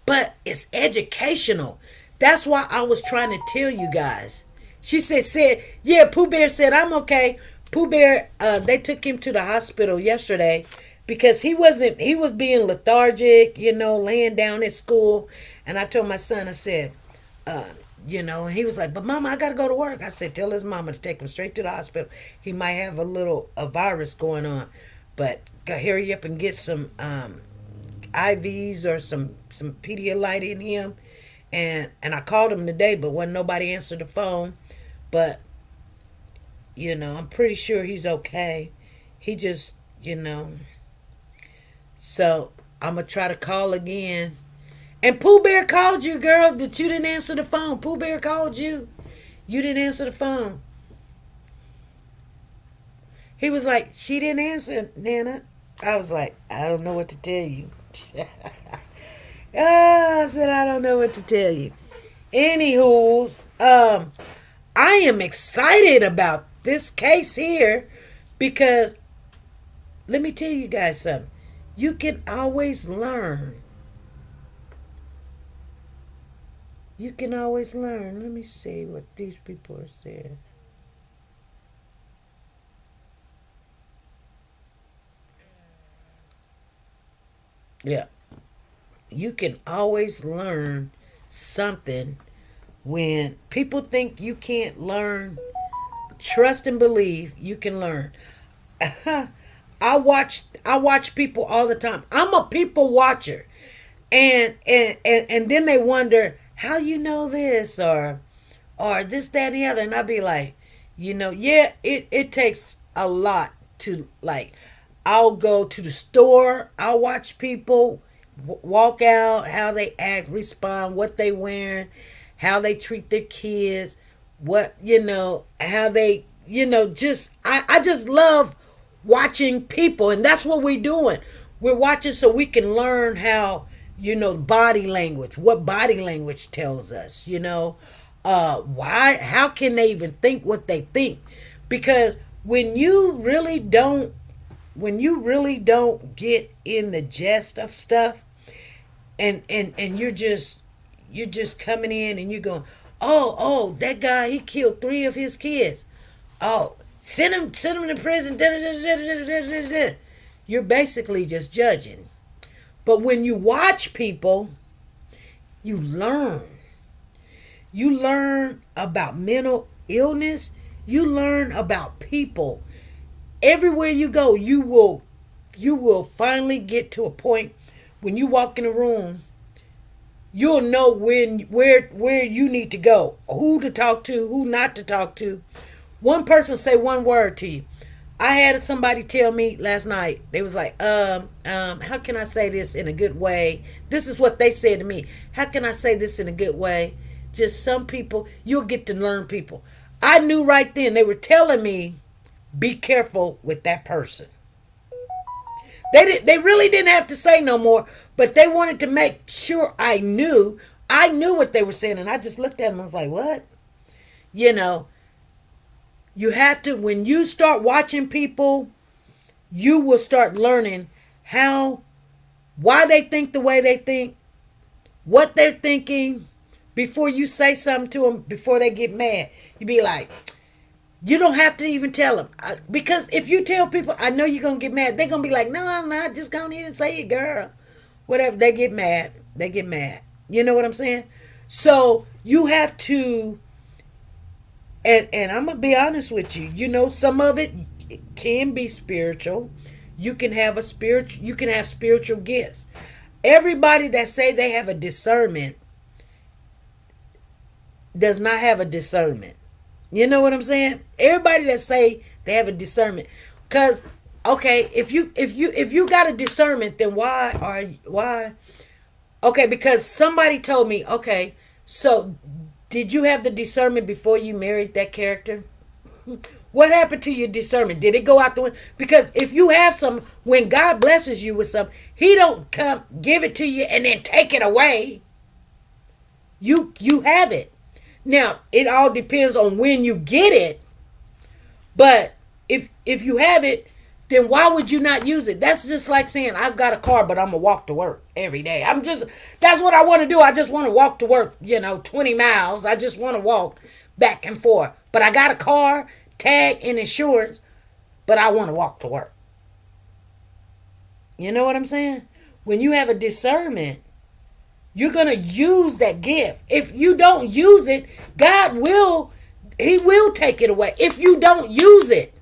but it's educational. That's why I was trying to tell you guys. She said, yeah, Pooh Bear said, I'm okay. Pooh Bear, they took him to the hospital yesterday because he was being lethargic, you know, laying down at school. And I told my son, I said, you know, and he was like, but mama, I got to go to work. I said, tell his mama to take him straight to the hospital. He might have a virus going on, but hurry up and get some IVs or some Pedialyte in him. And I called him today, but wasn't nobody answered the phone. But, you know, I'm pretty sure he's okay. He just, you know. So, I'm going to try to call again. And Pooh Bear called you, girl, but you didn't answer the phone. Pooh Bear called you. You didn't answer the phone. He was like, she didn't answer, Nana. I was like, I don't know what to tell you. I said, I don't know what to tell you. Anywho's, I am excited about this case here because let me tell you guys something. You can always learn. You can always learn. Let me see what these people are saying. Yeah. You can always learn something. When people think you can't learn, trust and believe you can learn. I watch people all the time. I'm a people watcher. And then they wonder how you know this or this, that, and the other. And I'll be like, you know, yeah, it takes a lot to, like, I'll go to the store, I'll watch people walk out, how they act, respond, what they wearing, how they treat their kids, what, you know, how they, you know, just, I just love watching people. And that's what we're doing. We're watching so we can learn how, you know, body language, what body language tells us, you know, how can they even think what they think? Because when you really don't get in the gist of stuff, and you're just coming in and you're going, oh, that guy, he killed 3 of his kids. Oh, send him to prison. You're basically just judging. But when you watch people, you learn. You learn about mental illness. You learn about people. Everywhere you go, you will finally get to a point when you walk in a room, you'll know where you need to go, who to talk to, who not to talk to. One person say one word to you. I had somebody tell me last night, they was like, how can I say this in a good way? This is what they said to me. How can I say this in a good way? Just some people, you'll get to learn people. I knew right then, they were telling me, be careful with that person. They really didn't have to say no more, but they wanted to make sure I knew what they were saying. And I just looked at them and was like, what? You know, you have to, when you start watching people, you will start learning why they think the way they think, what they're thinking before you say something to them, before they get mad. You be like, you don't have to even tell them. Because if you tell people, I know you're going to get mad. They're going to be like, no, I'm not. Just go ahead and say it, girl. Whatever. They get mad. You know what I'm saying? So you have to, and I'm going to be honest with you. You know, some of it can be spiritual. You can have spiritual gifts. Everybody that say they have a discernment does not have a discernment. You know what I'm saying? Everybody that say they have a discernment, because okay, if you got a discernment, then why? Okay, because somebody told me, okay, So, did you have the discernment before you married that character? What happened to your discernment? Did it go out the window? Because if you have some, when God blesses you with some, He don't come give it to you and then take it away. You have it. Now, it all depends on when you get it. But if you have it, then why would you not use it? That's just like saying, I've got a car, but I'm gonna walk to work every day. That's what I want to do. I just want to walk to work, 20 miles. I just want to walk back and forth. But I got a car, tag, and insurance, but I want to walk to work. You know what I'm saying? When you have a discernment, you're going to use that gift. If you don't use it, He will take it away if you don't use it.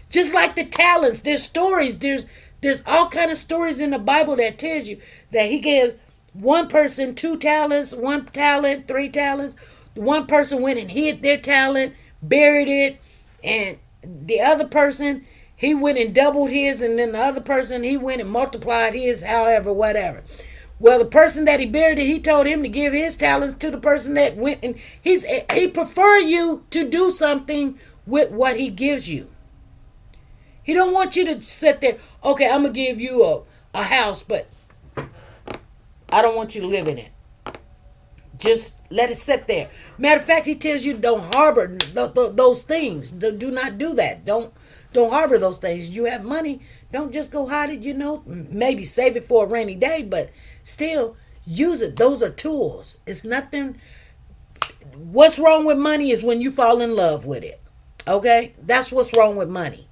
Just like the talents, there's stories, there's all kind of stories in the Bible that tells you that He gives one person 2 talents, 1 talent, 3 talents. One person went and hid their talent, buried it, and the other person, he went and doubled his, and then the other person, he went and multiplied his, however, whatever. Well, the person that he buried it, he told him to give his talents to the person that went, and he prefer you to do something with what he gives you. He don't want you to sit there, okay, I'm going to give you a house, but I don't want you to live in it. Just let it sit there. Matter of fact, He tells you don't harbor those things. Do not do that. Don't harbor those things. You have money, don't just go hide it, Maybe save it for a rainy day, but still use it. Those are tools. It's nothing. What's wrong with money is when you fall in love with it. Okay? That's what's wrong with money.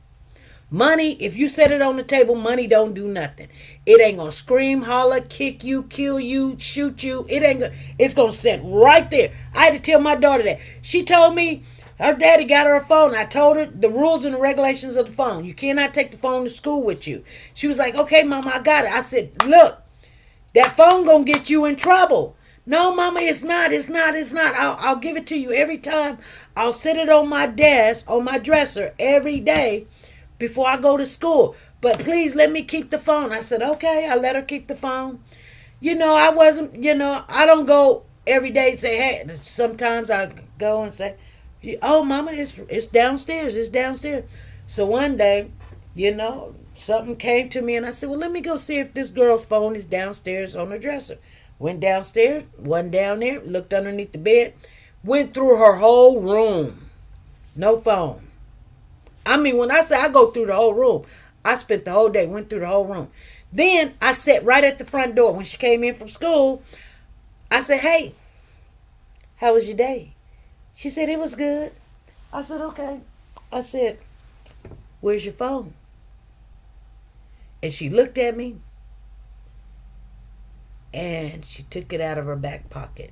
Money, if you set it on the table, money don't do nothing. It ain't gonna scream, holler, kick you, kill you, shoot you. It's gonna sit right there. I had to tell my daughter that. She told me her daddy got her a phone. I told her the rules and the regulations of the phone. You cannot take the phone to school with you. She was like, okay, Mama, I got it. I said, look, that phone gonna get you in trouble. No, Mama, it's not. I'll give it to you every time. I'll set it on my desk, on my dresser every day before I go to school. But please let me keep the phone. I said, okay. I let her keep the phone. I wasn't, I don't go every day and say, hey, sometimes I go and say, oh, Mama, it's downstairs. It's downstairs. So one day, something came to me and I said, well, let me go see if this girl's phone is downstairs on her dresser. Went downstairs, wasn't down there, looked underneath the bed, went through her whole room. No phone. I mean, when I say I go through the whole room, I spent the whole day, went through the whole room. Then I sat right at the front door. When she came in from school, I said, hey, how was your day? She said, it was good. I said, okay. I said, where's your phone? And she looked at me and she took it out of her back pocket.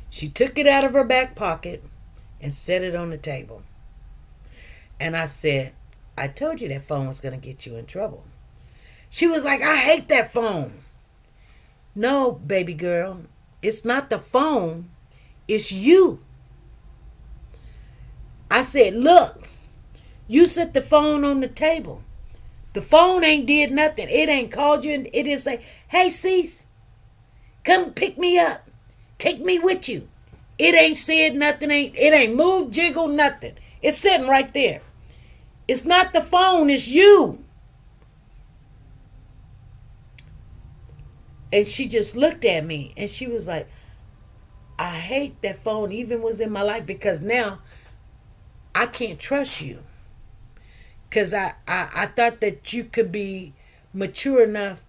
She took it out of her back pocket and set it on the table. And I said, I told you that phone was going to get you in trouble. She was like, I hate that phone. No, baby girl, it's not the phone. It's you. I said, look, you set the phone on the table. The phone ain't did nothing. It ain't called you. It didn't say, hey, Cease, come pick me up. Take me with you. It ain't said nothing. It ain't moved, jiggle, nothing. It's sitting right there. It's not the phone, it's you. And she just looked at me and she was like, I hate that phone even was in my life because now I can't trust you. Because I thought that you could be mature enough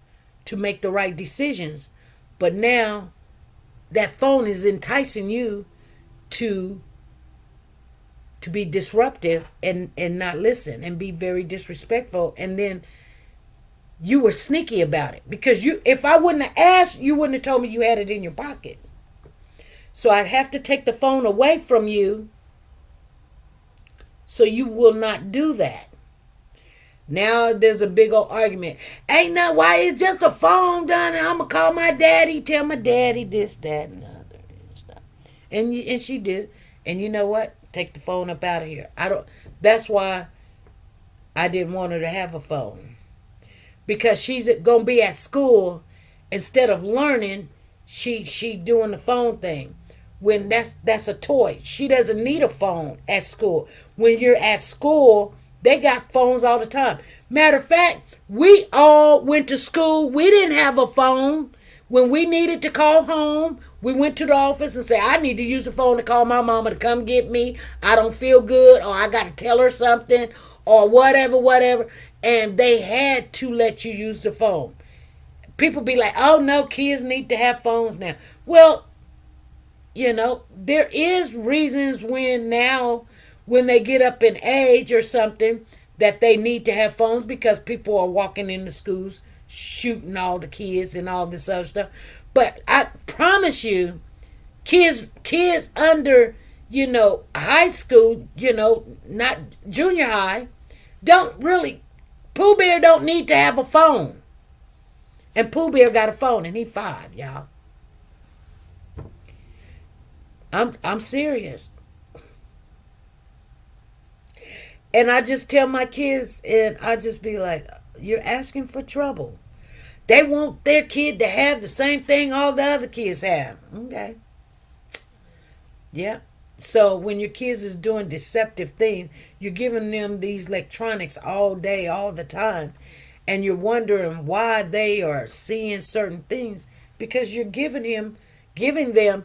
to make the right decisions. But now that phone is enticing you to be disruptive and not listen and be very disrespectful. And then you were sneaky about it. Because if I wouldn't have asked, you wouldn't have told me you had it in your pocket. So I'd have to take the phone away from you so you will not do that. Now there's a big old argument. Ain't no why it's just a phone done. I'm going to call my daddy, tell my daddy this, that, and the other. And she did. And you know what? Take the phone up out of here. That's why I didn't want her to have a phone. Because she's going to be at school. Instead of learning, she doing the phone thing. When that's a toy. She doesn't need a phone at school. When you're at school, they got phones all the time. Matter of fact, we all went to school. We didn't have a phone. When we needed to call home, we went to the office and said, I need to use the phone to call my mama to come get me. I don't feel good, or I got to tell her something, or whatever. And they had to let you use the phone. People be like, oh no, kids need to have phones now. Well, there is reasons when they get up in age or something that they need to have phones, because people are walking into schools shooting all the kids and all this other stuff. But I promise you, kids under, high school, not junior high, Pooh Bear don't need to have a phone. And Pooh Bear got a phone and he 5, y'all. I'm serious. And I just tell my kids, and I just be like, you're asking for trouble. They want their kid to have the same thing all the other kids have. Okay. Yeah. So when your kids is doing deceptive things, you're giving them these electronics all day, all the time. And you're wondering why they are seeing certain things, because you're giving them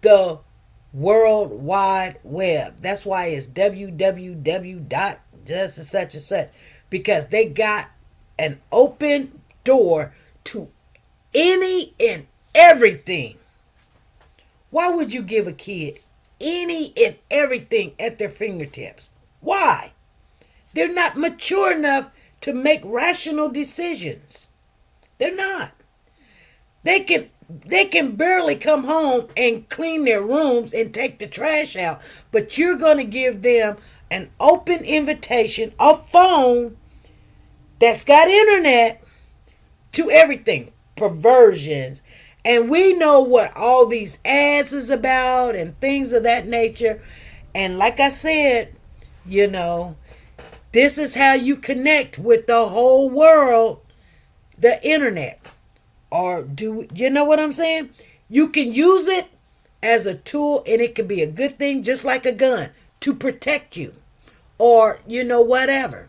the World Wide Web. That's why it's www dot just and such and such, because they got an open door to any and everything. Why would you give a kid any and everything at their fingertips? Why? They're not mature enough to make rational decisions. They're not. They can barely come home and clean their rooms and take the trash out, but you're going to give them an open invitation, a phone that's got internet, to everything. Perversions. And we know what all these ads is about and things of that nature. And like I said, this is how you connect with the whole world, the internet. Or do you know what I'm saying? You can use it as a tool, and it can be a good thing, just like a gun, to protect you, or whatever.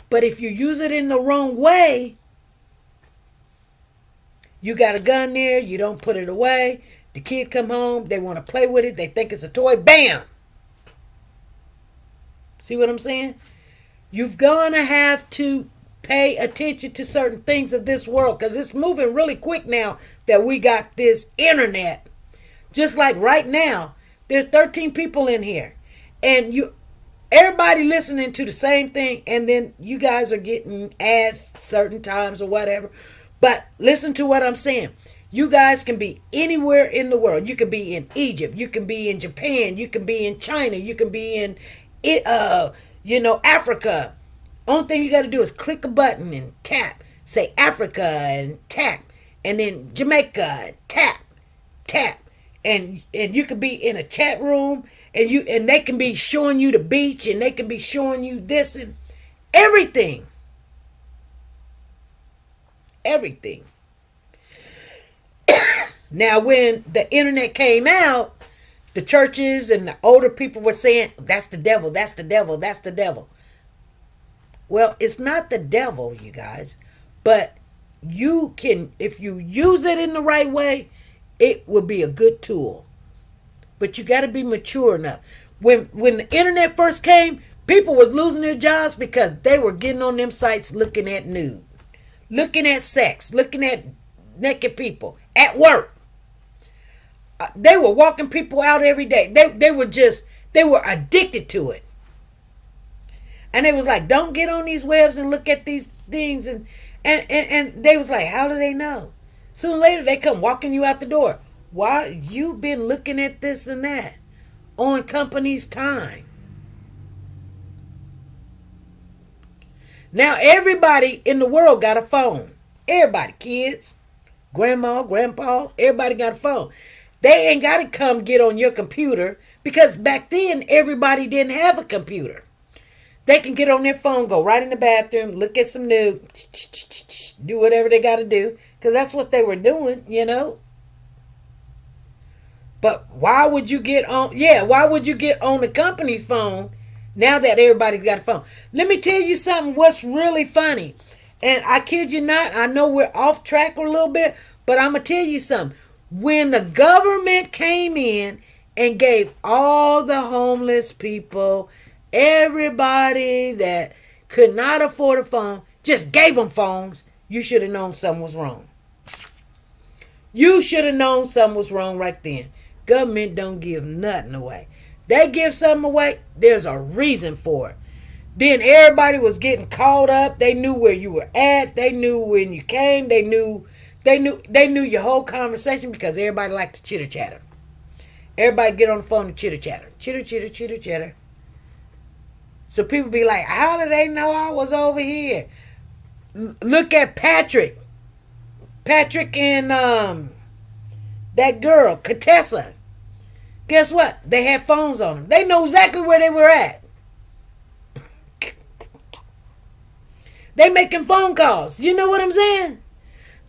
But if you use it in the wrong way, you got a gun there, you don't put it away, the kid come home, they want to play with it, they think it's a toy, bam! See what I'm saying? You're gonna have to pay attention to certain things of this world, because it's moving really quick now that we got this internet. Just like right now, there's 13 people in here, and everybody listening to the same thing, and then you guys are getting ads certain times or whatever. But listen to what I'm saying. You guys can be anywhere in the world. You can be in Egypt, you can be in Japan, you can be in China, you can be in Africa. Only thing you got to do is click a button and tap. Say Africa and tap. And then Jamaica and tap. And you could be in a chat room, and they can be showing you the beach, and they can be showing you this and everything. Everything. Now, when the internet came out, the churches and the older people were saying, that's the devil, that's the devil, that's the devil. Well, it's not the devil, you guys, but you can, if you use it in the right way, it will be a good tool. But you got to be mature enough. When the internet first came, people were losing their jobs because they were getting on them sites looking at nude, looking at sex, looking at naked people at work. They were walking people out every day. They were addicted to it. And they was like, don't get on these webs and look at these things. And they was like, how do they know? Soon later, they come walking you out the door. Why? You've been looking at this and that on company's time. Now, everybody in the world got a phone. Everybody, kids, grandma, grandpa, everybody got a phone. They ain't got to come get on your computer, because back then, everybody didn't have a computer. They can get on their phone, go right in the bathroom, look at some nude, do whatever they got to do, because that's what they were doing, But why would you get on? Yeah, why would you get on the company's phone now that everybody's got a phone? Let me tell you something. What's really funny, and I kid you not, I know we're off track a little bit, but I'm gonna tell you something. When the government came in and gave all the homeless people, everybody that could not afford a phone, just gave them phones, you should have known something was wrong. You should have known something was wrong right then. Government don't give nothing away. They give something away, there's a reason for it. Then everybody was getting caught up. They knew where you were at. They knew when you came. They knew your whole conversation because everybody liked to chitter chatter. Everybody get on the phone and chitter chatter. Chitter chatter. So people be like, how did they know I was over here? Look at Patrick. Patrick and that girl, Katessa. Guess what? They had phones on them. They know exactly where they were at. They making phone calls. You know what I'm saying?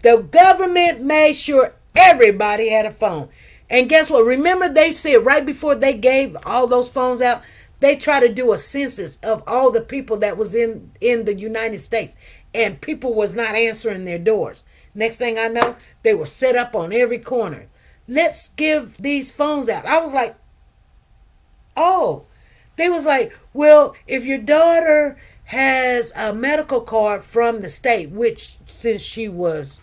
The government made sure everybody had a phone. And guess what? Remember they said right before they gave all those phones out, they tried to do a census of all the people that was in the United States. And people was not answering their doors. Next thing I know, they were set up on every corner. Let's give these phones out. I was like, oh. They was like, well, if your daughter has a medical card from the state, which since she was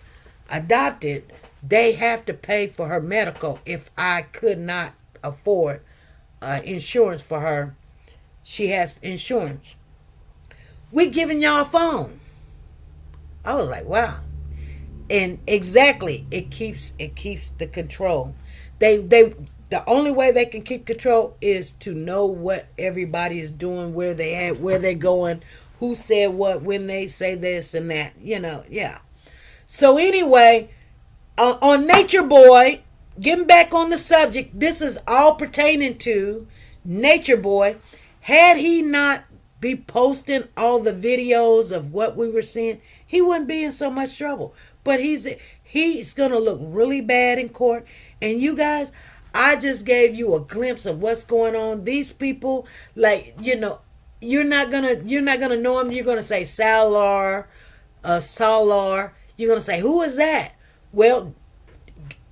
adopted, they have to pay for her medical. If I could not afford insurance for her, she has insurance. We giving y'all a phone. I was like, wow. And exactly, it keeps the control. The only way they can keep control is to know what everybody is doing, where they at, where they're going, who said what, when they say this and that, yeah. So anyway, on Natureboy, getting back on the subject, this is all pertaining to Natureboy. Had he not be posting all the videos of what we were seeing, he wouldn't be in so much trouble. But he's going to look really bad in court. And you guys, I just gave you a glimpse of what's going on. These people, like, you're not gonna know them. You're gonna say Salar. You're gonna say, who is that? Well,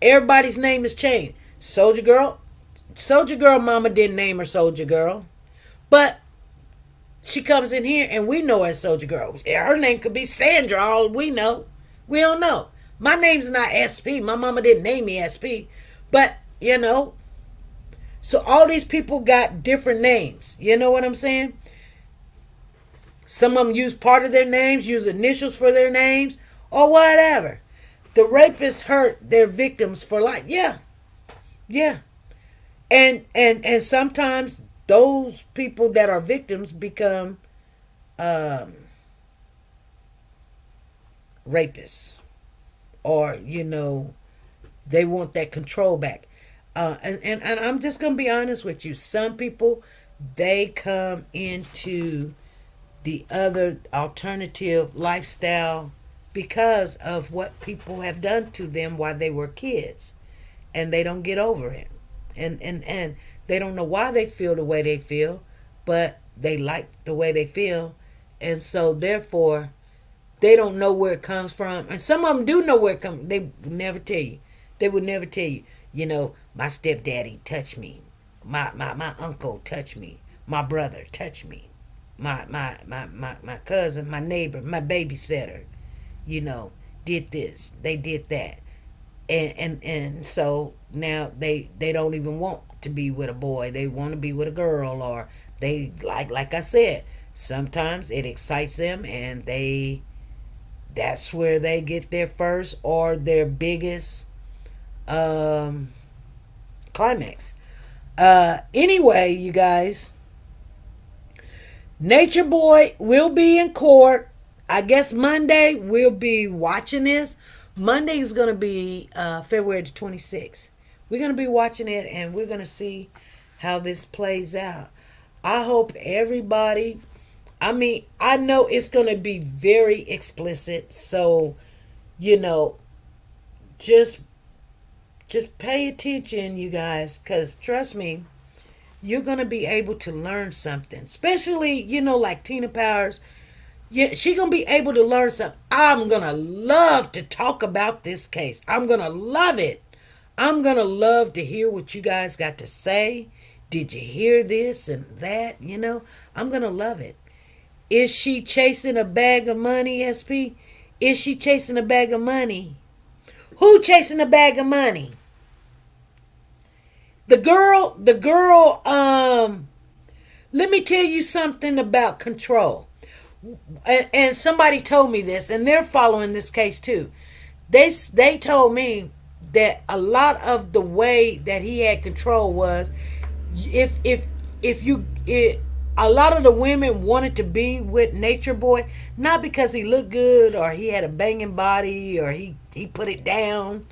everybody's name is changed. Soldier Girl mama didn't name her Soldier Girl. But she comes in here and we know her as Soldier Girl. Her name could be Sandra, all we know. We don't know. My name's not SP. My mama didn't name me SP. But, so all these people got different names. You know what I'm saying? Some of them use part of their names, use initials for their names, or whatever. The rapists hurt their victims for life. Yeah. And sometimes those people that are victims become rapists. Or, they want that control back. And I'm just going to be honest with you. Some people, they come into the other alternative lifestyle because of what people have done to them while they were kids. And they don't get over it. And they don't know why they feel the way they feel, but they like the way they feel. And so, therefore, they don't know where it comes from. And some of them do know where it comes. They would never tell you. They would never tell you. My stepdaddy touched me. My uncle touched me. My brother touched me. My cousin, my neighbor, my babysitter, did this. They did that. And so now they don't even want to be with a boy. They want to be with a girl, or they like I said, sometimes it excites them and that's where they get their first or their biggest climax. Anyway, you guys, Natureboy will be in court. I guess Monday we'll be watching this. Monday is going to be February 26th. We're going to be watching it and we're going to see how this plays out. I hope everybody, I know it's going to be very explicit. So, just Just pay attention, you guys, because trust me, you're going to be able to learn something. Especially, like Tina Powers. Yeah, she going to be able to learn something. I'm going to love to talk about this case. I'm going to love it. I'm going to love to hear what you guys got to say. Did you hear this and that? I'm going to love it. Is she chasing a bag of money, SP? Is she chasing a bag of money? Who chasing a bag of money? The girl, let me tell you something about control. And somebody told me this, and they're following this case too. They told me that a lot of the way that he had control was if you a lot of the women wanted to be with Nature Boy, not because he looked good or he had a banging body or he put it down,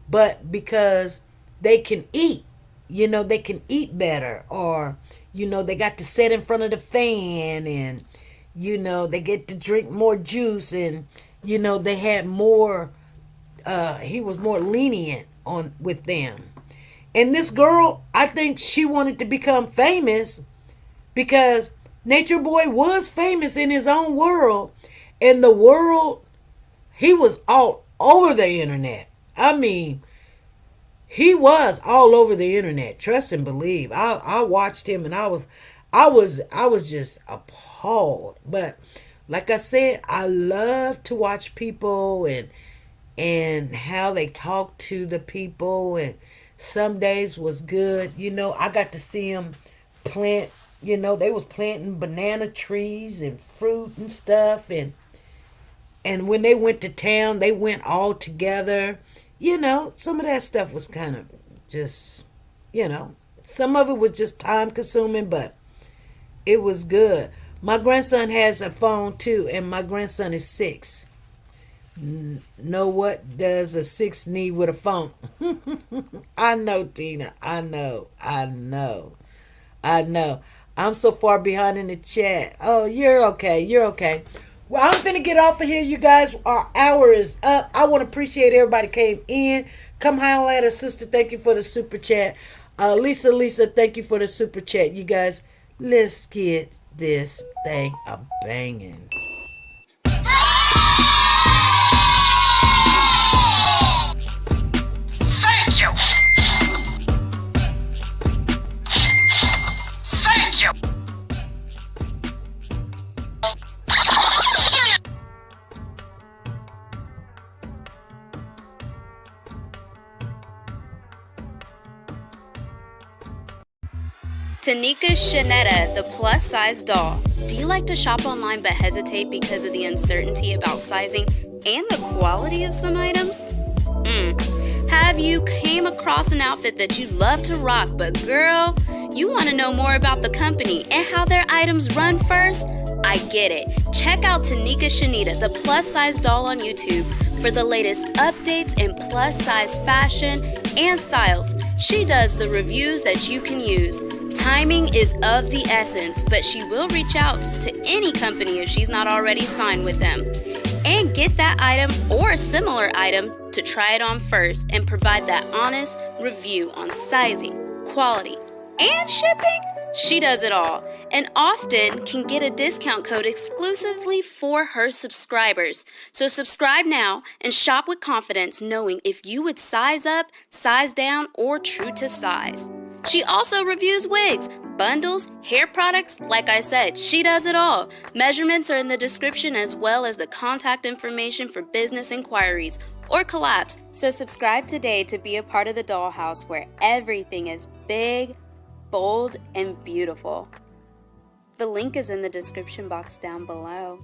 but because they can eat, they can eat better, or they got to sit in front of the fan, and they get to drink more juice, and they had more he was more lenient on with them. And this girl, I think she wanted to become famous because Nature Boy was famous in his own world. And the world, he was all over the internet. I mean, he was all over the internet. Trust and believe. I watched him, and I was just appalled. But like I said, I love to watch people and how they talk to the people, and some days was good. I got to see them plant, they was planting banana trees and fruit and stuff, and when they went to town, they went all together. Some of that stuff was kind of just, some of it was just time consuming, but it was good. My grandson has a phone too, and my grandson is 6. Know what does a 6 need with a phone? I know, Tina. I know. I'm so far behind in the chat. Oh, you're okay. Well, I'm finna get off of here, you guys. Our hour is up. I want to appreciate everybody came in. Come holler at us, sister. Thank you for the super chat. Lisa, thank you for the super chat. You guys, let's get this thing a banging. Thank you! Thank you! Tanika Shanetta, the plus-size doll. Do you like to shop online but hesitate because of the uncertainty about sizing and the quality of some items? Have you came across an outfit that you love to rock, but girl, you want to know more about the company and how their items run first? I get it. Check out Tanika Shanetta, the plus-size doll on YouTube for the latest updates in plus-size fashion and styles. She does the reviews that you can use. Timing is of the essence, but she will reach out to any company if she's not already signed with them. And get that item or a similar item to try it on first and provide that honest review on sizing, quality, and shipping. She does it all, and often can get a discount code exclusively for her subscribers. So subscribe now and shop with confidence, knowing if you would size up, size down, or true to size. She also reviews wigs, bundles, hair products. Like I said, she does it all. Measurements are in the description, as well as the contact information for business inquiries or collabs. So subscribe today to be a part of the dollhouse where everything is big, bold, and beautiful. The link is in the description box down below.